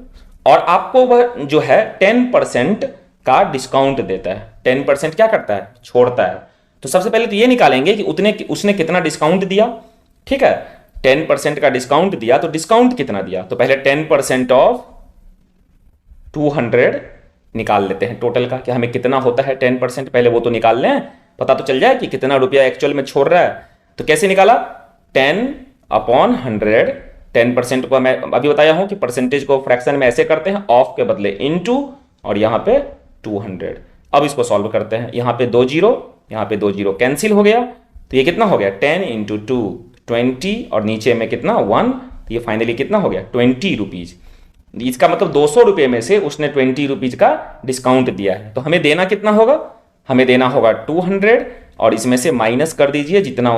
और आपको वह जो है 10% का डिस्काउंट देता है। 10% क्या करता है, छोड़ता है। तो सबसे पहले तो ये निकालेंगे कि उसने कितना डिस्काउंट दिया। ठीक है, 10% का डिस्काउंट दिया, तो डिस्काउंट कितना दिया, तो पहले 10% ऑफ 200 निकाल लेते हैं टोटल का, कि हमें कितना होता है 10%, पहले वो तो निकाल लें, पता तो चल जाए कि कितना रुपया एक्चुअल में छोड़ रहा है। तो कैसे निकाला, 10/100, 10% को मैं अभी बताया हूं कि परसेंटेज को फ्रैक्शन में ऐसे करते हैं, ऑफ के बदले इनटू, और यहां पे 200। अब इसको सॉल्व करते हैं, यहां पे 2 0, यहां पे 2 0 कैंसिल हो गया, तो ये कितना हो गया, 10 × 2 20, और नीचे में कितना 1, तो ये फाइनली कितना हो गया, 20 रुपीज। इसका मतलब 200 रुपए में से उसने 20 रुपीज का डिस्काउंट दिया है। तो हमें देना कितना होगा, हमें देना होगा 200, और इसमें से माइनस कर दीजिए जितना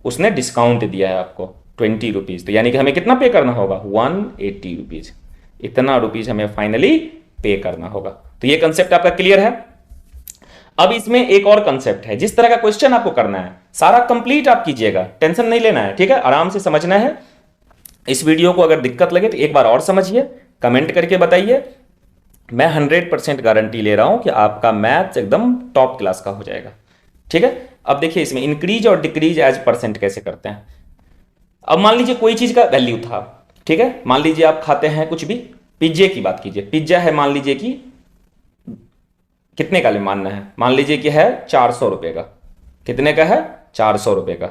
उसने डिस्काउंट दिया है आपको, 20 रुपीज। तो यानी कि हमें कितना पे करना होगा, 180 रुपीज। इतना रुपीज हमें फाइनली पे करना होगा। तो ये कंसेप्ट आपका क्लियर है। अब इसमें एक और कंसेप्ट है, जिस तरह का क्वेश्चन आपको करना है सारा कंप्लीट आप कीजिएगा, टेंशन नहीं लेना है। ठीक है, आराम से समझना है। इस वीडियो को अगर दिक्कत लगे तो एक बार और समझिए, कमेंट करके बताइए। मैं 100% गारंटी ले रहा हूं कि आपका मैथ्स एकदम टॉप क्लास का हो जाएगा। ठीक है, अब देखिए इसमें इंक्रीज और डिक्रीज एज परसेंट कैसे करते हैं। अब मान लीजिए कोई चीज का वैल्यू था, ठीक है, मान लीजिए आप खाते हैं कुछ भी, पिज्जे की बात कीजिए, पिज्जा है मान लीजिए कि कितने का मानना है, मान लीजिए कि है 400 रुपए का। कितने का है, 400 रुपए का।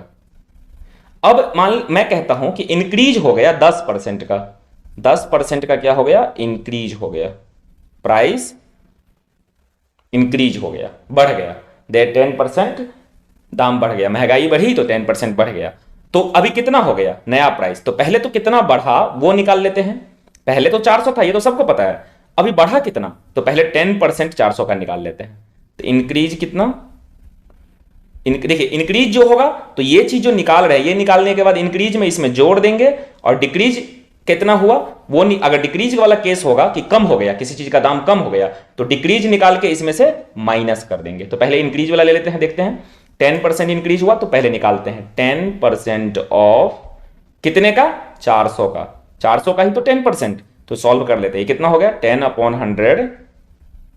अब मैं कहता हूं कि इंक्रीज हो गया 10% का, 10% का क्या हो गया, इंक्रीज हो गया, प्राइस इंक्रीज हो गया, बढ़ गया। 10% दाम बढ़ गया, महंगाई बढ़ी तो 10% बढ़ गया। तो अभी कितना हो गया नया प्राइस, तो पहले तो कितना बढ़ा वो निकाल लेते हैं। पहले तो 400 था, ये तो सबको पता है। अभी बढ़ा कितना, तो पहले 10% 400 का निकाल लेते हैं। तो इंक्रीज कितना, देखिए इंक्रीज जो होगा, तो ये चीज जो निकाल रहे हैं, ये निकालने के बाद इंक्रीज में इसमें जोड़ देंगे, और डिक्रीज कितना हुआ वो अगर डिक्रीज वाला केस होगा कि कम हो गया, किसी चीज का दाम कम हो गया, तो डिक्रीज निकाल के इसमें से माइनस कर देंगे। तो पहले इंक्रीज वाला ले लेते हैं, देखते हैं 10% इंक्रीज हुआ, तो पहले निकालते हैं 10% ऑफ कितने का, 400 का। 400 का ही तो 10%, तो सॉल्व कर लेते हैं। कितना हो गया, 10/100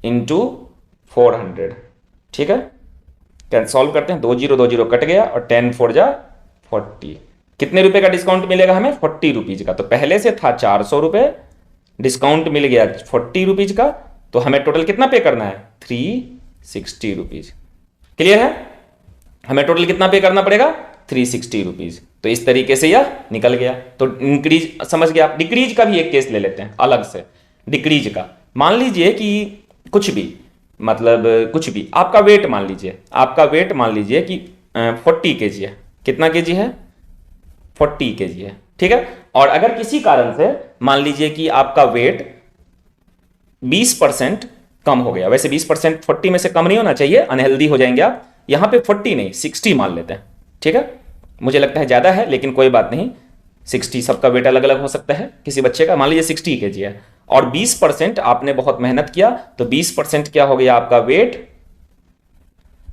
इंटू 400। ठीक है, सॉल्व करते हैं, 2 0 2 0 कट गया, और 10 4 जा 40। कितने रुपए का डिस्काउंट मिलेगा हमें, 40 रुपीज का। तो पहले से था 400 रुपए, डिस्काउंट मिल गया 40 रुपीज का, तो हमें टोटल कितना पे करना है, 360 रुपीज। क्लियर है, हमें टोटल कितना पे करना पड़ेगा, 360 रुपीज। तो इस तरीके से यह निकल गया। तो इंक्रीज समझ गया आप। डिक्रीज का भी एक केस ले लेते हैं अलग से। डिक्रीज का मान लीजिए कि कुछ भी, मतलब कुछ भी, आपका वेट मान लीजिए, आपका वेट मान लीजिए कि 40 kg है। कितना kg है, 40 kg है। ठीक है, और अगर किसी कारण से मान लीजिए कि आपका वेट 20% कम हो गया, वैसे 20% 40 में से कम नहीं होना चाहिए, अनहेल्दी हो जाएंगे आप। यहां पे 40 नहीं 60 मान लेते हैं। ठीक है, मुझे लगता है ज्यादा है, लेकिन कोई बात नहीं, 60, सबका वेट अलग अलग हो सकता है। किसी बच्चे का मान लीजिए 60 kg है, और 20% आपने बहुत मेहनत किया, तो 20% क्या हो गया, आपका वेट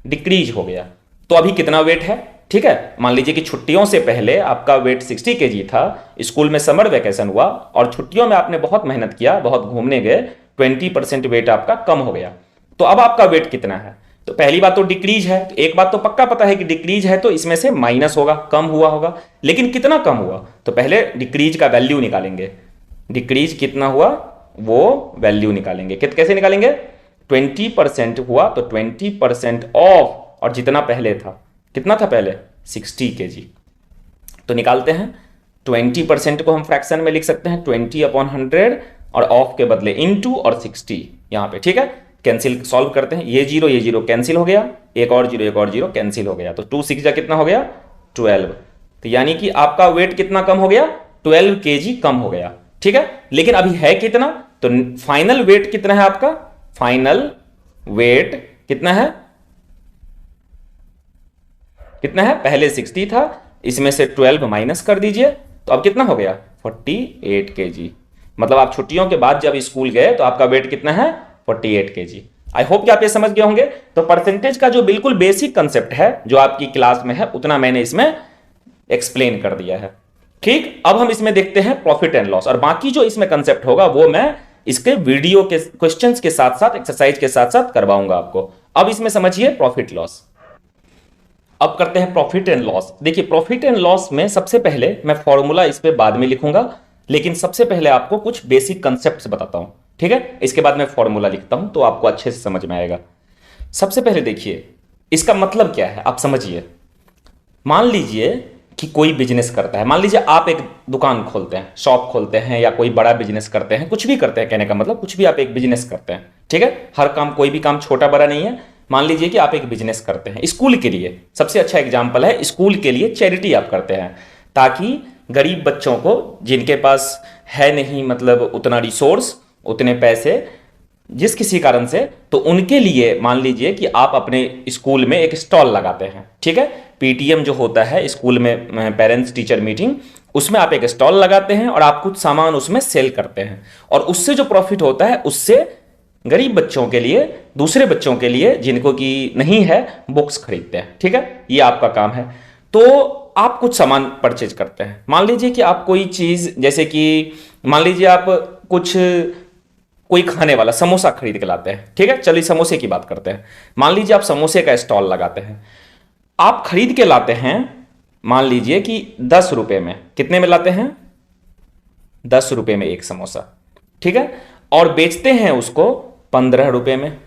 डिक्रीज हो गया। तो अभी कितना वेट है, ठीक है। मान लीजिए कि छुट्टियों से पहले आपका वेट 60 केजी था, स्कूल में समर वेकेशन हुआ और छुट्टियों में आपने बहुत मेहनत किया, बहुत घूमने गए, 20% वेट आपका कम हो गया। तो अब आपका वेट कितना है? तो पहली बात तो डिक्रीज है, तो एक बात तो पक्का पता है कि डिक्रीज है तो इसमें से माइनस होगा, कम हुआ होगा। लेकिन कितना कम हुआ, तो पहले डिक्रीज का वैल्यू निकालेंगे। डिक्रीज कितना हुआ वो वैल्यू निकालेंगे। कैसे निकालेंगे? 20% हुआ तो 20% ऑफ, और जितना पहले था, कितना था पहले? 60 केजी। तो निकालते हैं। 20% को हम फ्रैक्शन में लिख सकते हैं 20/100 और ऑफ के बदले इनटू और 60 यहां पे, ठीक है। कैंसिल सॉल्व करते हैं, ये जीरो कैंसिल हो गया, एक और जीरो कैंसिल हो गया, तो 2 6 कितना हो गया? 12। तो यानी कि आपका वेट कितना कम हो गया? 12 केजी कम हो गया, ठीक है। लेकिन अभी है कितना? तो फाइनल वेट कितना है आपका? फाइनल वेट कितना है? कितना है? पहले 60 था, इसमें से 12 माइनस कर दीजिए, तो अब कितना हो गया? 48 केजी। मतलब आप छुट्टियों के बाद जब स्कूल गए तो आपका वेट कितना है? 48 केजी। आई होप कि आप ये समझ गए होंगे। तो परसेंटेज का जो बिल्कुल बेसिक कंसेप्ट है जो आपकी क्लास में है, उतना मैंने इसमें एक्सप्लेन कर दिया है, ठीक। अब हम इसमें देखते हैं प्रॉफिट एंड लॉस, और बाकी जो इसमें कंसेप्ट होगा वो मैं इसके वीडियो के क्वेश्चंस के साथ साथ, एक्सरसाइज के साथ साथ करवाऊंगा आपको। अब इसमें समझिए प्रॉफिट लॉस। अब करते हैं प्रॉफिट एंड लॉस। देखिए प्रॉफिट एंड लॉस में सबसे पहले मैं फॉर्मूला इस पे बाद में लिखूंगा, लेकिन सबसे पहले आपको कुछ बेसिक कंसेप्ट्स बताता हूं, ठीक है। इसके बाद मैं फॉर्मूला लिखता हूं तो आपको अच्छे से समझ में आएगा। सबसे पहले देखिए इसका मतलब क्या है, आप समझिए। मान लीजिए कि कोई बिजनेस करता है, मान लीजिए आप एक दुकान खोलते हैं, शॉप खोलते हैं, या कोई बड़ा बिजनेस करते हैं, कुछ भी करते हैं, कहने का मतलब कुछ भी आप एक बिजनेस करते हैं, ठीक है। हर काम, कोई भी काम छोटा बड़ा नहीं है। मान लीजिए कि आप एक बिजनेस करते हैं स्कूल के लिए, सबसे अच्छा एग्जाम्पल है, स्कूल के लिए चैरिटी आप करते हैं, ताकि गरीब बच्चों को जिनके पास है नहीं, मतलब उतना रिसोर्स, उतने पैसे, जिस किसी कारण से, तो उनके लिए मान लीजिए कि आप अपने स्कूल में एक स्टॉल लगाते हैं, ठीक है। पीटीएम जो होता है स्कूल में, पेरेंट्स टीचर मीटिंग, उसमें आप एक स्टॉल लगाते हैं और आप कुछ सामान उसमें सेल करते हैं, और उससे जो प्रॉफिट होता है उससे गरीब बच्चों के लिए, दूसरे बच्चों के लिए जिनको कि नहीं है, बुक्स खरीदते हैं, ठीक है। ये आपका काम है। तो आप कुछ सामान परचेज करते हैं। मान लीजिए कि आप कोई चीज, जैसे कि मान लीजिए आप कुछ, कोई खाने वाला समोसा खरीद के लाते हैं, ठीक है। चलिए समोसे की बात करते हैं। मान लीजिए आप समोसे का स्टॉल लगाते हैं, आप खरीद के लाते हैं, मान लीजिए कि 10 रुपए में। कितने में लाते हैं? 10 रुपए में एक समोसा, ठीक है। और बेचते हैं उसको 15 रुपए में।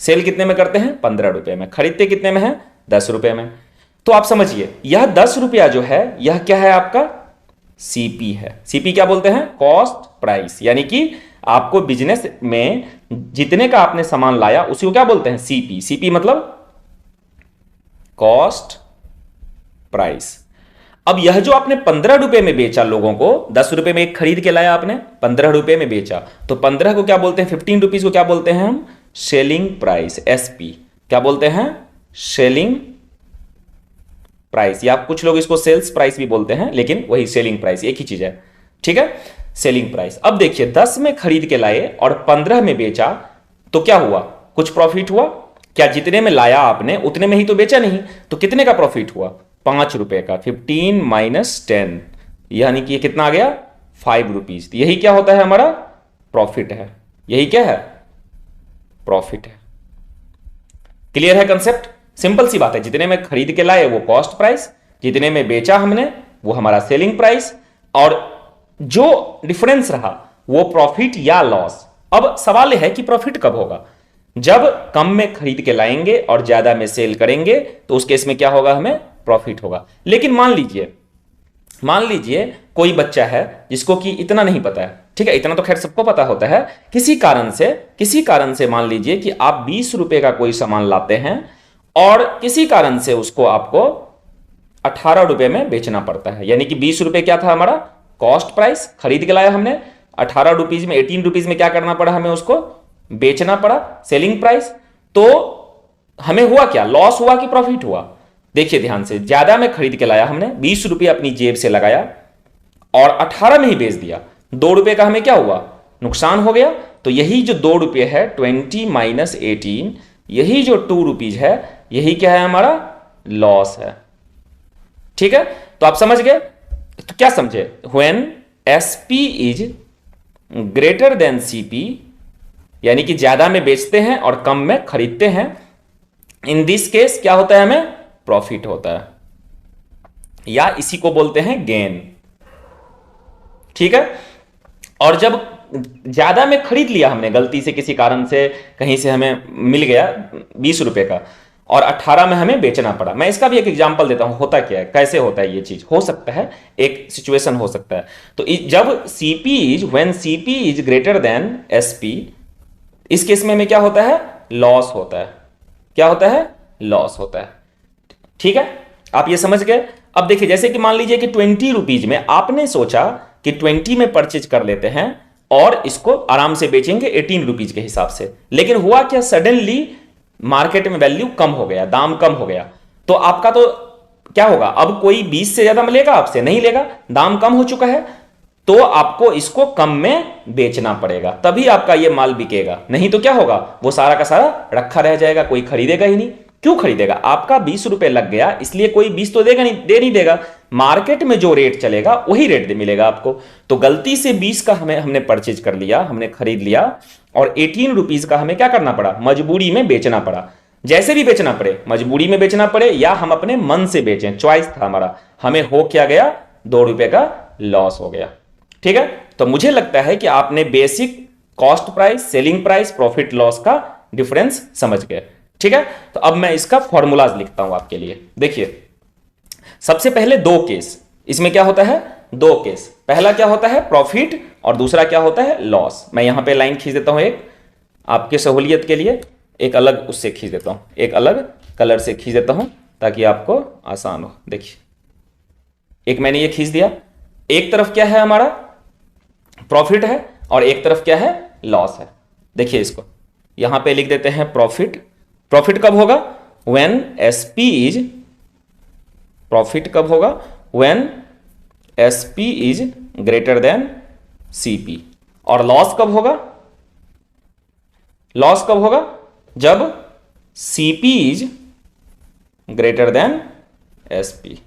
सेल कितने में करते हैं? 15 रुपए में। खरीदते कितने में है? 10 रुपए में। तो आप समझिए यह 10 रुपया जो है, यह क्या है? आपका सीपी है। सीपी क्या बोलते हैं? Cost price. यानी कि आपको बिजनेस में जितने का आपने सामान लाया उसी को क्या बोलते हैं? सीपी। सीपी मतलब कॉस्ट प्राइस। अब यह जो आपने 15 रुपए में बेचा लोगों को, 10 रुपए में एक खरीद के लाया आपने, 15 रुपए में बेचा, तो 15 को क्या बोलते हैं? 15 रुपीज को क्या बोलते हैं हम? Selling price, SP. क्या बोलते हैं? सेलिंग प्राइस, या कुछ लोग इसको सेल्स प्राइस भी बोलते हैं, लेकिन वही सेलिंग प्राइस एक ही चीज है, ठीक है। Selling price. अब देखिए 10 में खरीद के लाए और 15 में बेचा, तो क्या हुआ? कुछ प्रॉफिट हुआ क्या? जितने में लाया आपने उतने में ही तो बेचा नहीं, तो कितने का प्रॉफिट हुआ? 5 रुपए का। 15 माइनस 10, यानी कि ये कितना आ गया? 5 रुपीज। यही क्या होता है? हमारा प्रॉफिट है। यही क्या है? प्रॉफिट है। क्लियर है कंसेप्ट? सिंपल सी बात है, जितने में खरीद के लाए वो कॉस्ट प्राइस, जितने में बेचा हमने वो हमारा सेलिंग प्राइस, और जो डिफरेंस रहा वो प्रॉफिट या लॉस। अब सवाल यह है कि प्रॉफिट कब होगा? जब कम में खरीद के लाएंगे और ज्यादा में सेल करेंगे, तो उस केस में क्या होगा? हमें प्रॉफिट होगा। लेकिन मान लीजिए कोई बच्चा है जिसको कि इतना नहीं पता है, ठीक है। इतना तो खैर सबको पता होता है। किसी कारण से मान लीजिए कि आप 20 रुपए का कोई सामान लाते हैं और किसी कारण से उसको आपको 18 रुपए में बेचना पड़ता है। यानी कि 20 रुपए क्या था? हमारा कॉस्ट प्राइस, खरीद के लाया हमने। 18 रुपीज में, 18 रुपीज में क्या करना पड़ा? हमें उसको बेचना पड़ा, सेलिंग प्राइस। तो हमें हुआ क्या? लॉस हुआ कि प्रॉफिट हुआ? देखिए ध्यान से, ज्यादा में खरीद के लाया हमने, 20 रुपये अपनी जेब से लगाया और 18 में ही बेच दिया, 2 रुपए का हमें क्या हुआ? नुकसान हो गया। तो यही जो 2 रुपये है, 20 माइनस 18, यही जो 2 रुपीज है, यही क्या है? हमारा लॉस है। ठीक है, तो आप समझ गए। तो क्या समझे, when SP is greater than CP, यानी कि ज्यादा में बेचते हैं और कम में खरीदते हैं, इन दिस केस क्या होता है, हमें प्रॉफिट होता है, या इसी को बोलते हैं गेन। ठीक है, और जब ज्यादा में खरीद लिया हमने गलती से, किसी कारण से कहीं से हमें मिल गया 20 रुपए का और 18 में हमें बेचना पड़ा। मैं इसका भी एक एग्जांपल देता हूं, होता क्या है, कैसे होता है ये चीज, हो सकता है एक सिचुएशन हो सकता है। तो जब CP is, when CP is greater than SP, इस केस में हमें क्या होता है, लॉस होता है। क्या होता है, लॉस होता है। ठीक है, आप ये समझ गए। अब देखिए, जैसे कि मान लीजिए कि 20 रुपीज में आपने सोचा कि 20 में परचेज कर लेते हैं और इसको आराम से बेचेंगे 18 रुपीज के हिसाब से, लेकिन हुआ क्या, सडनली मार्केट में वैल्यू कम हो गया, दाम कम हो गया, तो आपका तो क्या होगा, अब कोई 20 से ज्यादा लेगा आपसे, नहीं लेगा, दाम कम हो चुका है, तो आपको इसको कम में बेचना पड़ेगा, तभी आपका ये माल बिकेगा। नहीं तो क्या होगा, वो सारा का सारा रखा रह जाएगा, कोई खरीदेगा ही नहीं। क्यों खरीदेगा, आपका 20 रुपए लग गया, इसलिए कोई 20 तो देगा नहीं, दे नहीं देगा, मार्केट में जो रेट चलेगा वही रेट मिलेगा आपको। तो गलती से 20 का हमने परचेज कर लिया, हमने खरीद लिया, और 18 रुपीज का हमें क्या करना पड़ा, मजबूरी में बेचना पड़ा। जैसे भी बेचना पड़े, मजबूरी में बेचना पड़े या हम अपने मन से बेचें, चॉइस था हमारा, हमें हो क्या गया, 2 रुपए का लॉस हो गया। ठीक है, तो मुझे लगता है कि आपने basic cost price, selling price, profit loss का डिफरेंस समझ गए। ठीक है, तो अब मैं इसका फॉर्मूलाज लिखता हूं आपके लिए। देखिए, सबसे पहले 2 केस, इसमें क्या होता है, 2 केस। पहला क्या होता है, प्रॉफिट, और दूसरा क्या होता है, लॉस। मैं यहां पे लाइन खींच देता हूं, एक आपके सहूलियत के लिए, एक अलग उससे खींच देता हूं, एक अलग कलर से खींच देता हूं ताकि आपको आसान हो। देखिए, एक मैंने ये खींच दिया, एक तरफ क्या है हमारा, प्रॉफिट है, और एक तरफ क्या है, लॉस है। देखिए, इसको यहां पे लिख देते हैं प्रॉफिट। प्रॉफिट कब होगा, व्हेन एसपी इज, प्रॉफिट कब होगा, when SP is greater than CP. और लॉस कब होगा, लॉस कब होगा, जब CP is greater than SP.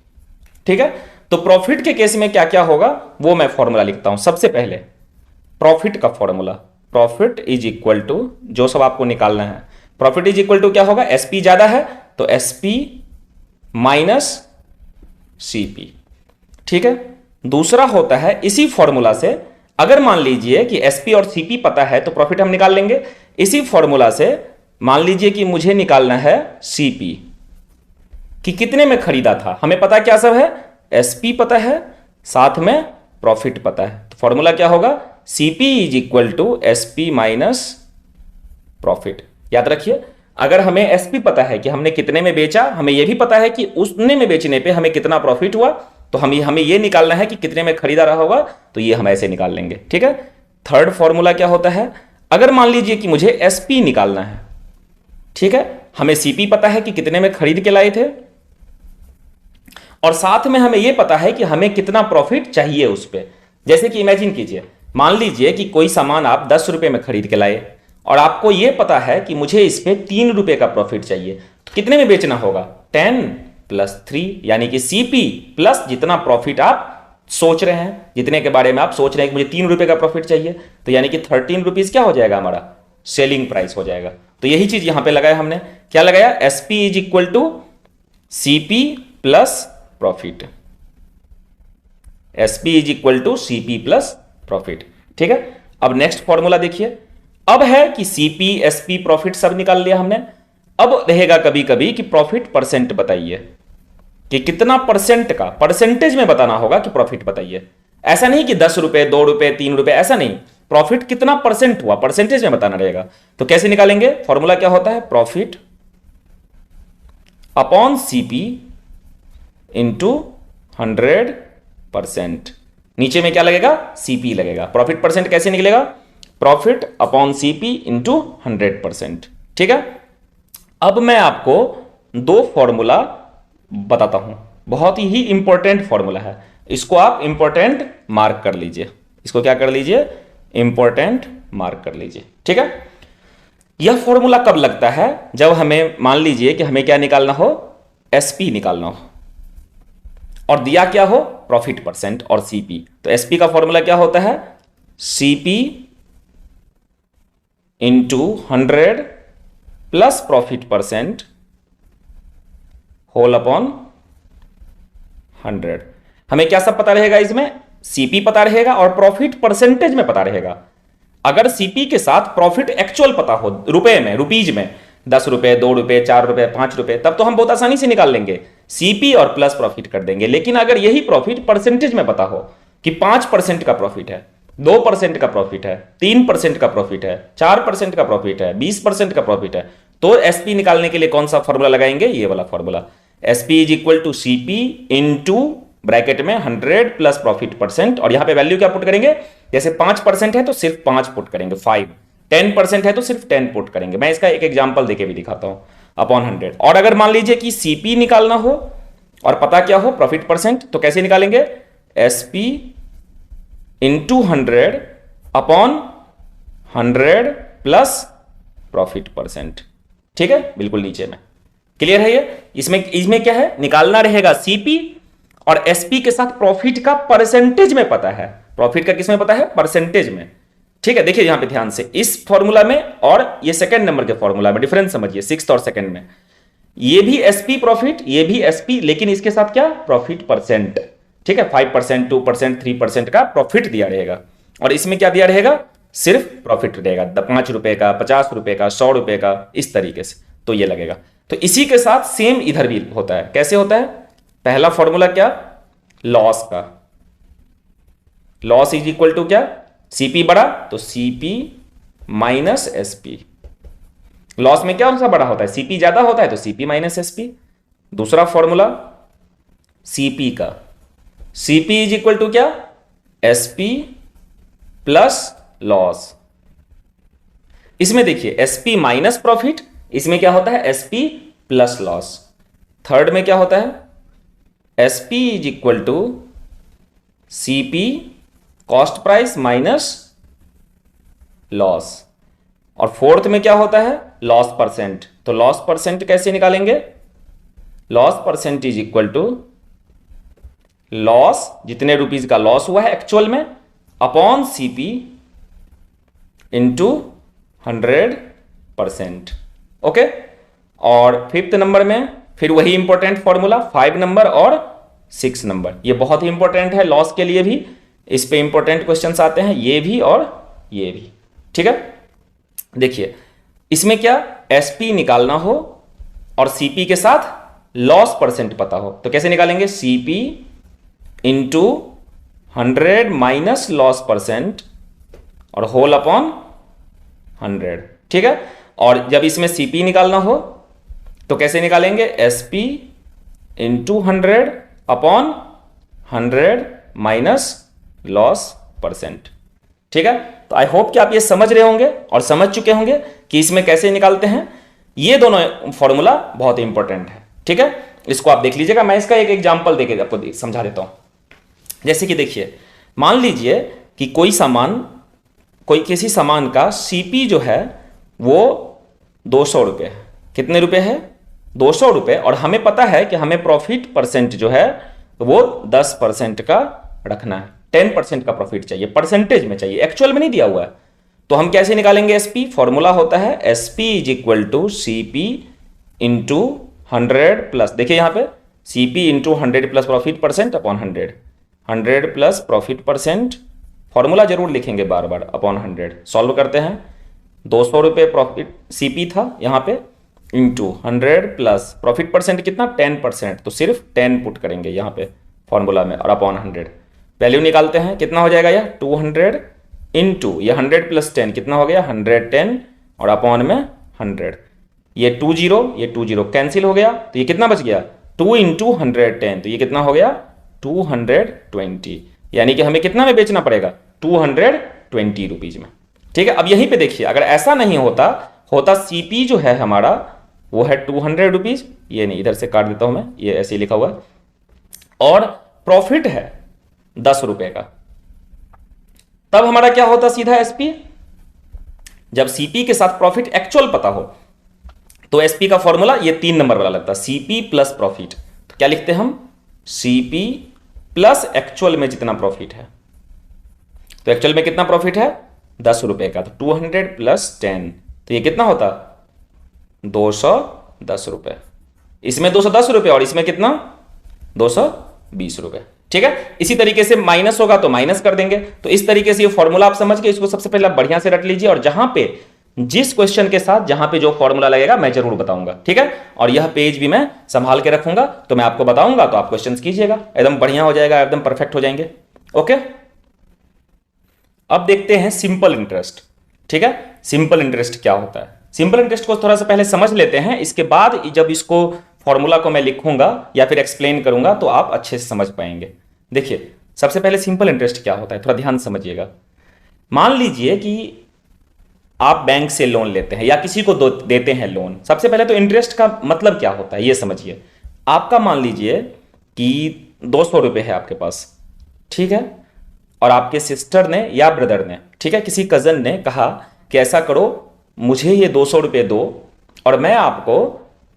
ठीक है, तो प्रॉफिट के केस में क्या क्या होगा वो मैं फॉर्मूला लिखता हूं। सबसे पहले प्रॉफिट का formula, profit is equal to, जो सब आपको निकालना है, प्रॉफिट इज इक्वल टू क्या होगा, एसपी ज्यादा है तो एसपी माइनस सीपी। ठीक है, दूसरा होता है इसी फॉर्मूला से, अगर मान लीजिए कि एसपी और सीपी पता है तो प्रॉफिट हम निकाल लेंगे। इसी फॉर्मूला से मान लीजिए कि मुझे निकालना है सीपी, कि कितने में खरीदा था, हमें पता क्या सब है, एसपी पता है, साथ में प्रॉफिट पता है। तो फॉर्मूला क्या होगा, CP is equal to SP minus profit. याद रखिए, अगर हमें एसपी पता है कि हमने कितने में बेचा, हमें यह भी पता है कि उतने में बेचने पे हमें कितना प्रॉफिट हुआ, तो हमें यह निकालना है कि कितने में खरीदा रहा होगा, तो ये हम ऐसे निकाल लेंगे। ठीक है, थर्ड फॉर्मूला क्या होता है, अगर मान लीजिए कि मुझे एसपी निकालना है, ठीक है, हमें सीपी पता है कि कितने में खरीद के लाए थे, और साथ में हमें यह पता है कि हमें कितना प्रॉफिट चाहिए उस पर। जैसे कि इमेजिन कीजिए, मान लीजिए कि कोई सामान आप 10 रुपए में खरीद के लाए और आपको यह पता है कि मुझे इस पे 3 रुपए का प्रॉफिट चाहिए, तो कितने में बेचना होगा, 10 + 3, यानी कि सीपी प्लस जितना प्रॉफिट आप सोच रहे हैं, जितने के बारे में आप सोच रहे हैं कि मुझे 3 रुपए का प्रॉफिट चाहिए, तो यानी कि 13 रुपीज क्या हो जाएगा, हमारा सेलिंग प्राइस हो जाएगा। तो यही चीज यहां पे लगाया हमने, क्या लगाया, SP is equal to CP plus profit, SP is equal to CP plus profit. ठीक है, अब नेक्स्ट फॉर्मूला देखिए, अब है कि सीपी एसपी प्रॉफिट सब निकाल लिया हमने। अब रहेगा कभी कभी कि प्रॉफिट परसेंट बताइए, कि कितना परसेंट का, परसेंटेज में बताना होगा कि प्रॉफिट बताइए। ऐसा नहीं कि 10 रुपए, 2 रुपए, 3 रुपए, ऐसा नहीं, प्रॉफिट कितना परसेंट हुआ, परसेंटेज में बताना रहेगा। तो कैसे निकालेंगे, फॉर्मूला क्या होता है, प्रॉफिट अपॉन सीपी इंटू 100%। नीचे में क्या लगेगा, सीपी लगेगा। प्रॉफिट परसेंट कैसे निकलेगा, प्रॉफिट अपॉन सीपी इंटू 100%। ठीक है, अब मैं आपको 2 फॉर्मूला बताता हूं, बहुत ही इंपॉर्टेंट फॉर्मूला है, इसको आप इंपॉर्टेंट मार्क कर लीजिए, इसको क्या कर लीजिए, इंपॉर्टेंट मार्क कर लीजिए। ठीक है, यह फॉर्मूला कब लगता है, जब हमें मान लीजिए कि हमें क्या निकालना हो, एसपी निकालना हो और दिया क्या हो, प्रॉफिट परसेंट और सीपी, तो एसपी का फॉर्मूला क्या होता है, CP into 100 plus profit percent whole upon 100। हमें क्या सब पता रहेगा इसमें, सीपी पता रहेगा और प्रॉफिट परसेंटेज में पता रहेगा। अगर सीपी के साथ प्रॉफिट एक्चुअल पता हो रुपए में, रुपीज में, 10 रुपए, 2 रुपए, 4 रुपए, 5 रुपए, तब तो हम बहुत आसानी से निकाल लेंगे, सीपी और प्लस प्रॉफिट कर देंगे। लेकिन अगर यही प्रॉफिट परसेंटेज में पता हो कि 5% का प्रॉफिट है, 2% का प्रॉफिट है, 3% का प्रॉफिट है, 4% का प्रॉफिट है, 20% का प्रॉफिट है, तो एसपी निकालने के लिए कौन सा फॉर्मूला लगाएंगे, ये वाला formula, SP is equal to CP into bracket में 100 प्लस प्रॉफिट परसेंट, और यहां पे वैल्यू क्या पुट करेंगे, जैसे 5% है तो सिर्फ 5 पुट करेंगे, 5, 10% है तो सिर्फ 10 पुट करेंगे। मैं इसका एक एग्जांपल देके भी दिखाता हूं, अपॉन 100। और अगर मान लीजिए कि सीपी निकालना हो और पता क्या हो, प्रॉफिट परसेंट, तो कैसे निकालेंगे, SP into 100 upon 100 plus profit percent. ठीक है, बिल्कुल नीचे में, क्लियर है ये। इसमें क्या है, निकालना रहेगा सीपी और एसपी के साथ प्रॉफिट का परसेंटेज में पता है, प्रॉफिट का किस में पता है, परसेंटेज में। ठीक है, देखिए यहां पे ध्यान से, इस फॉर्मूला में और ये सेकंड नंबर के फॉर्मूला में डिफरेंस समझिए, 6th और सेकंड में, ये भी एसपी प्रॉफिट, ये भी एसपी, लेकिन इसके साथ क्या, प्रॉफिट परसेंट। ठीक है, 5%, 2%, 3% का प्रॉफिट दिया रहेगा, और इसमें क्या दिया रहेगा, सिर्फ प्रॉफिट रहेगा, 5 रुपए का, 50 रुपए का, 100 रुपए का, इस तरीके से, तो ये लगेगा। तो इसी के साथ सेम इधर भी होता है, कैसे होता है, पहला फॉर्मूला क्या, लॉस का, लॉस इज इक्वल टू क्या, सीपी बड़ा तो सीपी माइनस एसपी, लॉस में क्या सा बड़ा होता है, सीपी ज्यादा होता है तो सीपी माइनस एसपी। दूसरा फॉर्मूला सीपी का, सीपी इज इक्वल टू क्या, एसपी प्लस लॉस। इसमें देखिए एसपी माइनस प्रॉफिट, इसमें क्या होता है, एसपी प्लस लॉस। थर्ड में क्या होता है, SP is equal to CP cost price minus loss. और फोर्थ में क्या होता है, लॉस परसेंट। तो लॉस परसेंट कैसे निकालेंगे, loss percent is equal to loss, जितने रुपीज का लॉस हुआ है एक्चुअल में, अपॉन सीपी इंटू 100%। ओके, और फिफ्थ नंबर में फिर वही इंपॉर्टेंट फॉर्मूला, 5 नंबर और 6 नंबर, ये बहुत ही इंपॉर्टेंट है लॉस के लिए भी, इस पे इंपॉर्टेंट क्वेश्चंस आते हैं, ये भी और ये भी। ठीक है, देखिए इसमें क्या, एसपी निकालना हो और सीपी के साथ लॉस परसेंट पता हो, तो कैसे निकालेंगे, CP into 100 minus loss percent और होल अपॉन 100। ठीक है, और जब इसमें सीपी निकालना हो तो कैसे निकालेंगे, SP into 100 upon 100 minus loss percent. ठीक है, तो आई होप कि आप ये समझ रहे होंगे और समझ चुके होंगे कि इसमें कैसे निकालते हैं। ये दोनों फॉर्मूला बहुत इंपॉर्टेंट है। ठीक है, इसको आप देख लीजिएगा, मैं इसका एक एग्जांपल देके आपको समझा देता हूं। जैसे कि देखिए, मान लीजिए कि कोई किसी सामान का सीपी जो है वो 200 रुपये है, कितने रुपए है, 200 रुपये, और हमें पता है कि हमें प्रॉफिट परसेंट जो है वो 10% का रखना है, 10% का प्रॉफिट चाहिए, परसेंटेज में चाहिए, एक्चुअल में नहीं दिया हुआ है। तो हम कैसे निकालेंगे एसपी, फॉर्मूला होता है SP is equal to CP into 100 plus, देखिए यहां पे CP into 100 plus profit percent upon 100 plus profit percent, formula जरूर लिखेंगे बार बार, अपॉन 100। सॉल्व करते हैं, 200 रुपये प्रॉफिट सीपी था यहां पे, इंटू 100 प्लस प्रॉफिट परसेंट कितना, 10%, तो सिर्फ 10 पुट करेंगे यहां पे फॉर्मूला में, और अपॉन 100 वैल्यू निकालते हैं, कितना हो जाएगा यह 200 इंटू ये 100 प्लस 10 कितना हो गया 110, और अपॉन में 100, ये 20 कैंसिल हो गया, तो ये कितना बच गया 2 इंटू 110, तो ये कितना हो गया 220, यानी कि हमें कितना में बेचना पड़ेगा 220 रुपीज में। ठीक है, अब यहीं पे देखिए, अगर ऐसा नहीं होता सीपी जो है हमारा वो है 200 रुपीज, ये नहीं, इधर से काट देता हूं मैं, ये ऐसे ही लिखा हुआ है, और प्रॉफिट है 10 रुपए का, तब हमारा क्या होता सीधा एसपी, जब सीपी के साथ प्रॉफिट एक्चुअल पता हो तो एसपी का फॉर्मूला ये 3 नंबर वाला लगता है, सीपी प्लस प्रॉफिट। तो क्या लिखते हैं हम, सीपी प्लस एक्चुअल में जितना प्रॉफिट है। तो एक्चुअल में कितना प्रॉफिट है, 10 रुपए का, तो 200 प्लस 10, तो ये कितना होता, 210 रुपए। इसमें 210 रुपए और इसमें कितना, 220 रुपए। ठीक है, इसी तरीके से माइनस होगा तो माइनस कर देंगे। तो इस तरीके से ये फॉर्मूला आप समझ गए, इसको सबसे पहले आप बढ़िया से रट लीजिए, और जहां पे जिस क्वेश्चन के साथ जहां पे जो फॉर्मूला लगेगा मैं जरूर बताऊंगा। ठीक है, और यह पेज भी मैं संभाल के रखूंगा, तो मैं आपको बताऊंगा तो आप क्वेश्चंस कीजिएगा, एकदम बढ़िया हो जाएगा, एकदम परफेक्ट हो जाएंगे। ओके, अब देखते हैं सिंपल इंटरेस्ट। ठीक है, सिंपल इंटरेस्ट क्या होता है, सिंपल इंटरेस्ट को थोड़ा सा पहले समझ लेते हैं, इसके बाद जब इसको फॉर्मूला को मैं लिखूंगा या फिर एक्सप्लेन करूंगा तो आप अच्छे से समझ पाएंगे। देखिए, सबसे पहले सिंपल इंटरेस्ट क्या होता है, थोड़ा ध्यान समझिएगा। मान लीजिए कि आप बैंक से लोन लेते हैं या किसी को देते हैं लोन। सबसे पहले तो इंटरेस्ट का मतलब क्या होता है ये समझिए। आपका मान लीजिए कि 200 रुपए है आपके पास, ठीक है, और आपके सिस्टर ने या ब्रदर ने, ठीक है, किसी कजन ने कहा कि ऐसा करो, मुझे ये 200 रुपये दो और मैं आपको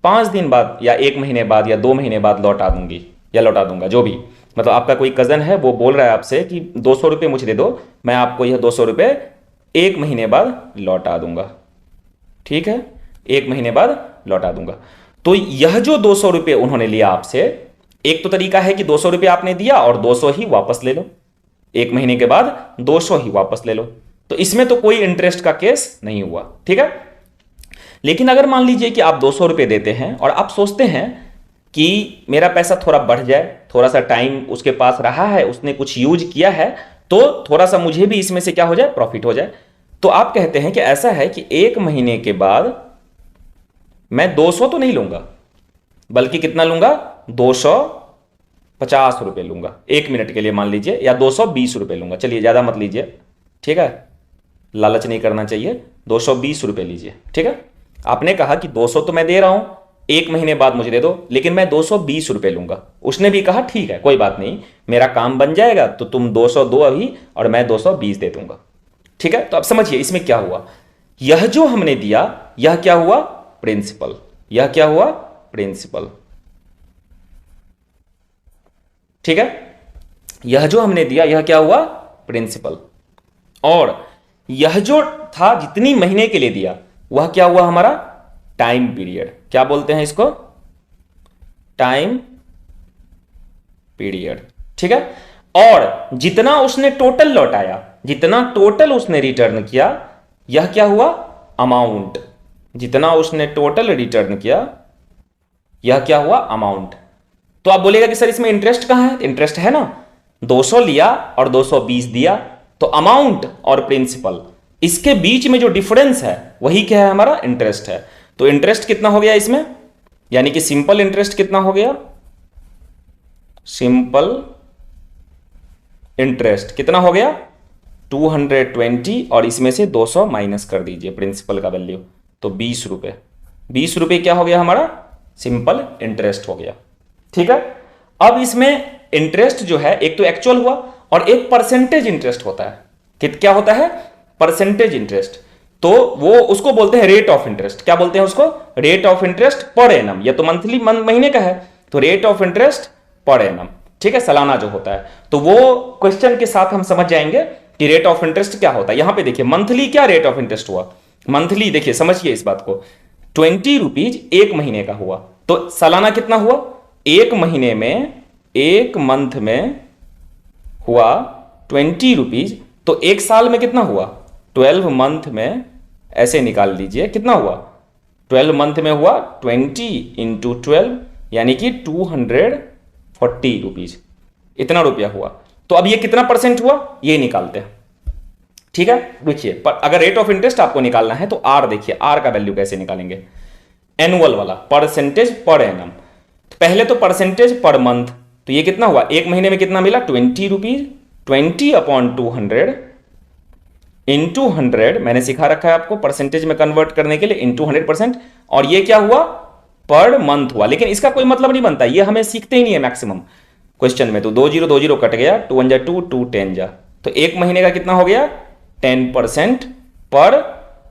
5 दिन बाद या 1 महीने बाद या 2 महीने बाद लौटा दूंगी या लौटा दूंगा, जो भी, मतलब आपका कोई कजन है वो बोल रहा है आपसे कि 200 रुपये मुझे दे दो, मैं आपको यह 200 रुपये 1 महीने बाद लौटा दूंगा। ठीक है, 1 महीने बाद लौटा दूंगा। तो यह जो 200 रुपये उन्होंने लिया आपसे, एक तो तरीका है कि 200 रुपये आपने दिया और 200 ही वापस ले लो, 1 महीने के बाद 200 ही वापस ले लो, तो इसमें तो कोई इंटरेस्ट का केस नहीं हुआ। ठीक है, लेकिन अगर मान लीजिए कि आप 200 रुपये देते हैं और आप सोचते हैं कि मेरा पैसा थोड़ा बढ़ जाए, थोड़ा सा टाइम उसके पास रहा है, उसने कुछ यूज किया है, तो थोड़ा सा मुझे भी इसमें से क्या हो जाए, प्रॉफिट हो जाए। तो आप कहते हैं कि ऐसा है कि 1 महीने के बाद मैं 200 तो नहीं लूंगा, बल्कि कितना लूंगा, 250 रुपये लूंगा 1 मिनट के लिए मान लीजिए, या 220 रुपये लूंगा, चलिए ज्यादा मत लीजिए, ठीक है, लालच नहीं करना चाहिए, 220 रुपये लीजिए। ठीक है, आपने कहा कि 200 तो मैं दे रहा हूं, 1 महीने बाद मुझे दे दो, लेकिन मैं 220 रुपये लूंगा। उसने भी कहा ठीक है, कोई बात नहीं, मेरा काम बन जाएगा, तो तुम 200 दो अभी और मैं 220 दे दूंगा। ठीक है, तो अब समझिए इसमें क्या हुआ, यह जो हमने दिया यह क्या हुआ, प्रिंसिपल, यह क्या हुआ, प्रिंसिपल। ठीक है, यह जो हमने दिया यह क्या हुआ, प्रिंसिपल, और यह जो था जितनी महीने के लिए दिया वह क्या हुआ, हमारा टाइम पीरियड। क्या बोलते हैं इसको, टाइम पीरियड। ठीक है, और जितना उसने टोटल लौटाया, जितना टोटल उसने रिटर्न किया, यह क्या हुआ, अमाउंट। जितना उसने टोटल रिटर्न किया यह क्या हुआ, अमाउंट। तो आप बोलेगा कि सर इसमें इंटरेस्ट कहां है, इंटरेस्ट है ना, 200 लिया और 220 दिया, तो अमाउंट और प्रिंसिपल इसके बीच में जो डिफरेंस है वही क्या है, हमारा इंटरेस्ट है। तो इंटरेस्ट कितना हो गया इसमें, यानी कि सिंपल इंटरेस्ट कितना हो गया, सिंपल इंटरेस्ट कितना हो गया, 220, और इसमें से 200 माइनस कर दीजिए प्रिंसिपल का वैल्यू, तो 20 रुपए। 20 रुपए क्या हो गया, हमारा सिंपल इंटरेस्ट हो गया। ठीक है, अब इसमें इंटरेस्ट जो है एक तो एक्चुअल हुआ और एक परसेंटेज इंटरेस्ट होता है। क्या होता है, परसेंटेज इंटरेस्ट, तो वो उसको बोलते हैं रेट ऑफ इंटरेस्ट। क्या बोलते हैं उसको, rate of interest per annum, या तो मंथली महीने का है तो rate of interest per annum. ठीक है, सालाना जो होता है, तो वो क्वेश्चन के साथ हम समझ जाएंगे कि रेट ऑफ इंटरेस्ट क्या होता है। यहां पे देखिए मंथली क्या रेट ऑफ इंटरेस्ट हुआ, मंथली देखिए समझिए इस बात को, 20 रुपीज 1 महीने का हुआ, तो सालाना कितना हुआ, 1 महीने में, 1 मंथ में हुआ 20 रुपीज, तो 1 साल में कितना हुआ, 12 मंथ में, ऐसे निकाल लीजिए कितना हुआ, 12 मंथ में हुआ 20 इंटू 12, यानी कि 240 रुपीज, इतना रुपया हुआ। तो अब ये कितना परसेंट हुआ ये निकालते हैं। ठीक है, देखिए, पर अगर रेट ऑफ इंटरेस्ट आपको निकालना है तो आर, देखिए आर का वैल्यू कैसे निकालेंगे, एनुअल वाला, परसेंटेज पर एनम। पहले तो परसेंटेज पर मंथ, तो ये कितना हुआ, 1 महीने में कितना मिला, 20 रुपीज, 20 अपॉन 200 इंटू 100, मैंने सिखा रखा है आपको परसेंटेज में कन्वर्ट करने के लिए, इंटू 100%, और ये क्या हुआ, पर मंथ हुआ। लेकिन इसका कोई मतलब नहीं बनता, ये हमें सीखते ही नहीं है मैक्सिमम क्वेश्चन में। तो 2 0 2 0 कट गया, 2 1 जा 2, 2 10 जा, तो 1 महीने का कितना हो गया, 10% पर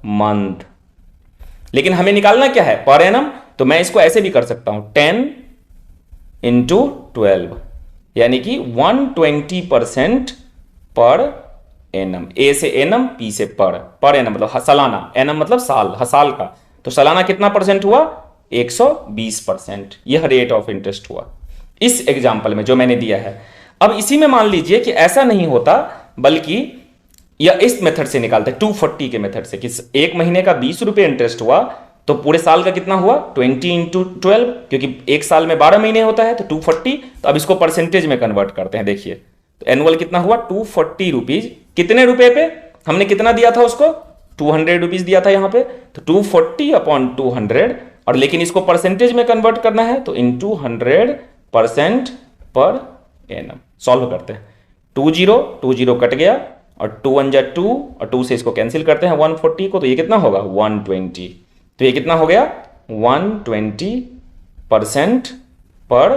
मंथ। लेकिन हमें निकालना क्या है, पर एनम। तो मैं इसको ऐसे भी कर सकता हूं 10 इंटू 12, यानी कि 120% पर एनम। ए से एनम, पी से पर एनम मतलब सालाना, एनम मतलब साल, साल का। तो सालाना कितना परसेंट हुआ, 120%। यह रेट ऑफ इंटरेस्ट हुआ इस एग्जाम्पल में जो मैंने दिया है। अब इसी में मान लीजिए कि ऐसा नहीं होता, बल्कि या इस मेथड से निकालते हैं 240 के मेथड से, कि एक महीने का 20 रुपये इंटरेस्ट हुआ तो पूरे साल का कितना हुआ 20 इंटू 12, क्योंकि एक साल में 12 महीने होता है तो 240। तो अब इसको परसेंटेज में कन्वर्ट करते हैं, देखिए तो एनुअल कितना हुआ 240 रुपीज। कितने रुपए पे, हमने कितना दिया था उसको 200 रुपीज दिया था यहां पे, तो 240 अपॉन 200, और लेकिन इसको परसेंटेज में कन्वर्ट करना है तो इंटू 100% पर एनम। सॉल्व करते हैं, 20 कट गया और 2 1 जा 2 और 2 से इसको कैंसिल करते हैं 140 को, तो ये कितना होगा 120। तो ये कितना हो गया 120% पर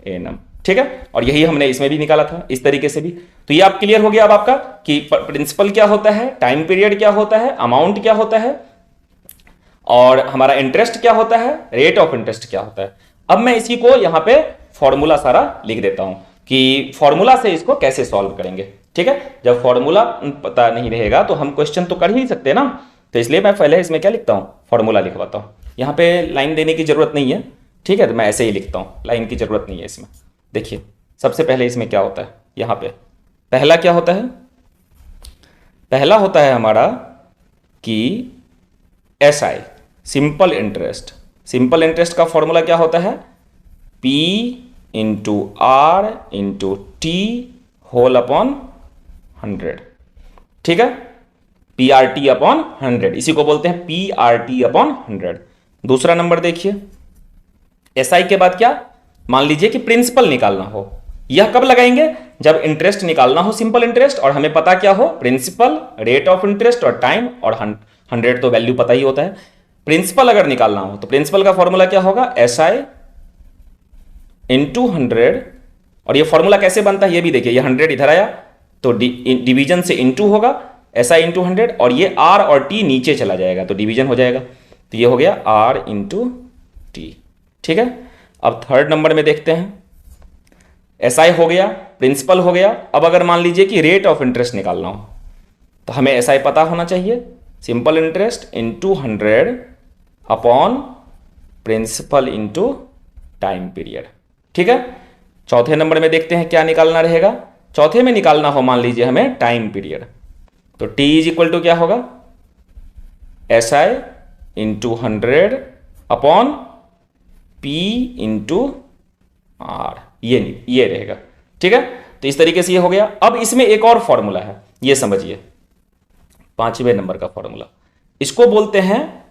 एनम। ठीक है, और यही हमने इसमें भी निकाला था इस तरीके से भी। तो ये आप क्लियर हो गया अब आपका कि प्रिंसिपल क्या होता है, टाइम पीरियड क्या होता है, अमाउंट क्या होता है, और हमारा इंटरेस्ट क्या होता है, रेट ऑफ इंटरेस्ट क्या होता है। अब मैं इसी को यहां पे फॉर्मूला सारा लिख देता हूं कि फॉर्मूला से इसको कैसे सॉल्व करेंगे। ठीक है, जब फॉर्मूला पता नहीं रहेगा तो हम क्वेश्चन तो कर ही सकते हैं ना, तो इसलिए मैं पहले इसमें क्या लिखता हूं, फॉर्मूला लिखवाता हूं। यहां पे लाइन देने की जरूरत नहीं है, ठीक है, तो मैं ऐसे ही लिखता हूं, लाइन की जरूरत नहीं है इसमें। देखिए सबसे पहले इसमें क्या होता है, यहां पे पहला क्या होता है, पहला होता है हमारा कि SI, simple interest. Simple interest का फॉर्मूला क्या होता है, P into R into T whole upon 100। ठीक है, PRT अपॉन 100, इसी को बोलते हैं PRT अपॉन 100। दूसरा नंबर देखिए, SI के बाद क्या, मान लीजिए कि प्रिंसिपल निकालना हो, यह कब लगाएंगे, जब इंटरेस्ट निकालना हो, सिंपल इंटरेस्ट, और हमें पता क्या हो, प्रिंसिपल, रेट ऑफ इंटरेस्ट और टाइम, और 100 तो वैल्यू पता ही होता है। प्रिंसिपल अगर निकालना हो तो प्रिंसिपल का फॉर्मूला क्या होगा, SI इंटू 100, और ये फॉर्मूला कैसे बनता है ये भी देखिए, ये 100 इधर आया तो डिवीजन से इंटू होगा, SI इंटू 100, और ये R और T नीचे चला जाएगा तो डिवीजन हो जाएगा, तो ये हो गया R इंटू टी। ठीक है, अब थर्ड नंबर में देखते हैं, SI हो गया, प्रिंसिपल हो गया। अब अगर मान लीजिए कि रेट ऑफ इंटरेस्ट निकालना हो तो हमें SI पता होना चाहिए, simple interest into 100 upon principal into time period. ठीक है, चौथे नंबर में देखते हैं क्या निकालना रहेगा। चौथे में निकालना हो मान लीजिए हमें टाइम पीरियड, तो T इज इक्वल टू क्या होगा, SI into 100 upon P into R, ये रहेगा। ठीक है, तो इस तरीके से ये हो गया। अब इसमें एक और फॉर्मूला है, ये समझिए, 5वें नंबर का फॉर्मूला, इसको बोलते हैं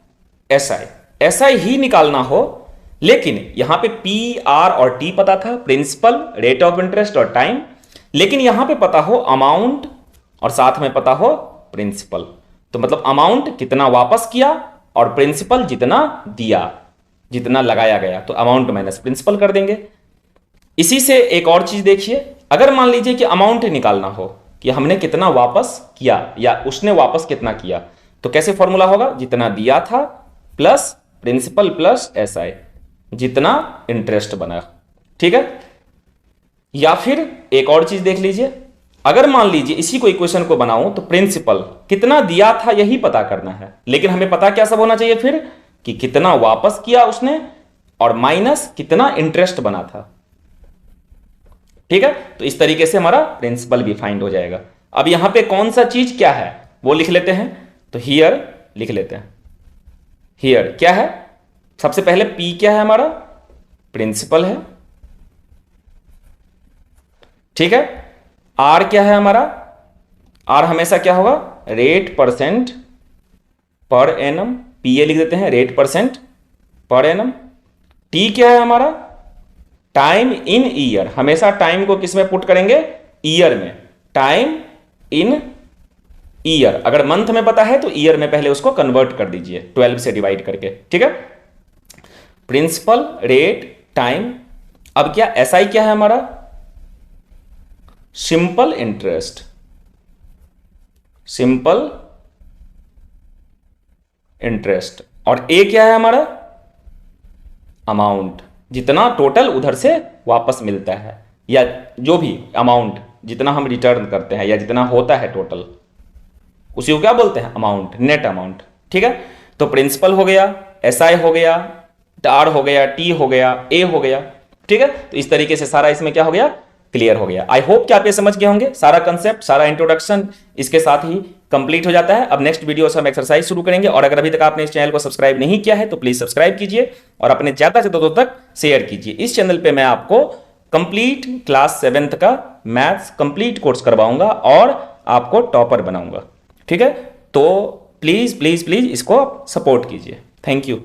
SI। SI ही निकालना हो, लेकिन यहां पे P, R और T पता था, प्रिंसिपल, रेट ऑफ इंटरेस्ट और टाइम, लेकिन यहां पे पता हो अमाउंट और साथ में पता हो प्रिंसिपल। तो मतलब अमाउंट कितना वापस किया और प्रिंसिपल जितना दिया, जितना लगाया गया, तो अमाउंट माइनस प्रिंसिपल कर देंगे। इसी से एक और चीज देखिए, अगर मान लीजिए कि अमाउंट निकालना हो कि हमने कितना वापस किया या उसने वापस कितना किया, तो कैसे फॉर्मूला होगा, जितना दिया था प्लस प्रिंसिपल प्लस SI, जितना इंटरेस्ट बना। ठीक है, या फिर एक और चीज देख लीजिए, अगर मान लीजिए इसी को इक्वेशन को बनाऊं तो प्रिंसिपल कितना दिया था यही पता करना है, लेकिन हमें पता क्या सब होना चाहिए फिर, कि कितना वापस किया उसने और माइनस कितना इंटरेस्ट बना था। ठीक है, तो इस तरीके से हमारा प्रिंसिपल भी फाइंड हो जाएगा। अब यहां पे कौन सा चीज क्या है वो लिख लेते हैं, तो हियर लिख लेते हैं। हियर क्या है, सबसे पहले P क्या है हमारा, प्रिंसिपल है। ठीक है, R क्या है हमारा, R हमेशा क्या होगा, rate percent per annum, PA लिख देते हैं, rate percent per annum. T क्या है हमारा, टाइम इन ईयर, हमेशा टाइम को किस में पुट करेंगे, ईयर में, टाइम इन ईयर। अगर मंथ में पता है तो ईयर में पहले उसको कन्वर्ट कर दीजिए 12 से डिवाइड करके। ठीक है, प्रिंसिपल, रेट, टाइम। अब क्या SI क्या है हमारा, सिंपल इंटरेस्ट, सिंपल इंटरेस्ट। और ए क्या है हमारा? अमाउंट, जितना टोटल उधर से वापस मिलता है, या जो भी अमाउंट जितना हम रिटर्न करते हैं या जितना होता है टोटल, उसी को क्या बोलते हैं? Amount, net amount. ठीक है, तो प्रिंसिपल हो गया, एसआई हो गया, आर हो गया, टी हो गया, ए हो गया। ठीक है, तो इस तरीके से सारा इसमें क्या हो गया? क्लियर हो गया। आई होप कि आप ये समझ गए होंगे। सारा कंसेप्ट, सारा इंट्रोडक्शन इसके साथ ही कंप्लीट हो जाता है। अब नेक्स्ट वीडियो से हम एक्सरसाइज शुरू करेंगे, और अगर अभी तक आपने इस चैनल को सब्सक्राइब नहीं किया है तो प्लीज सब्सक्राइब कीजिए और अपने ज्यादा से ज्यादा तक शेयर कीजिए। इस चैनल पे मैं आपको कंप्लीट क्लास 7th का मैथ्स कंप्लीट कोर्स करवाऊंगा और आपको टॉपर बनाऊंगा। ठीक है, तो प्लीज प्लीज प्लीज इसको सपोर्ट कीजिए। Thank you.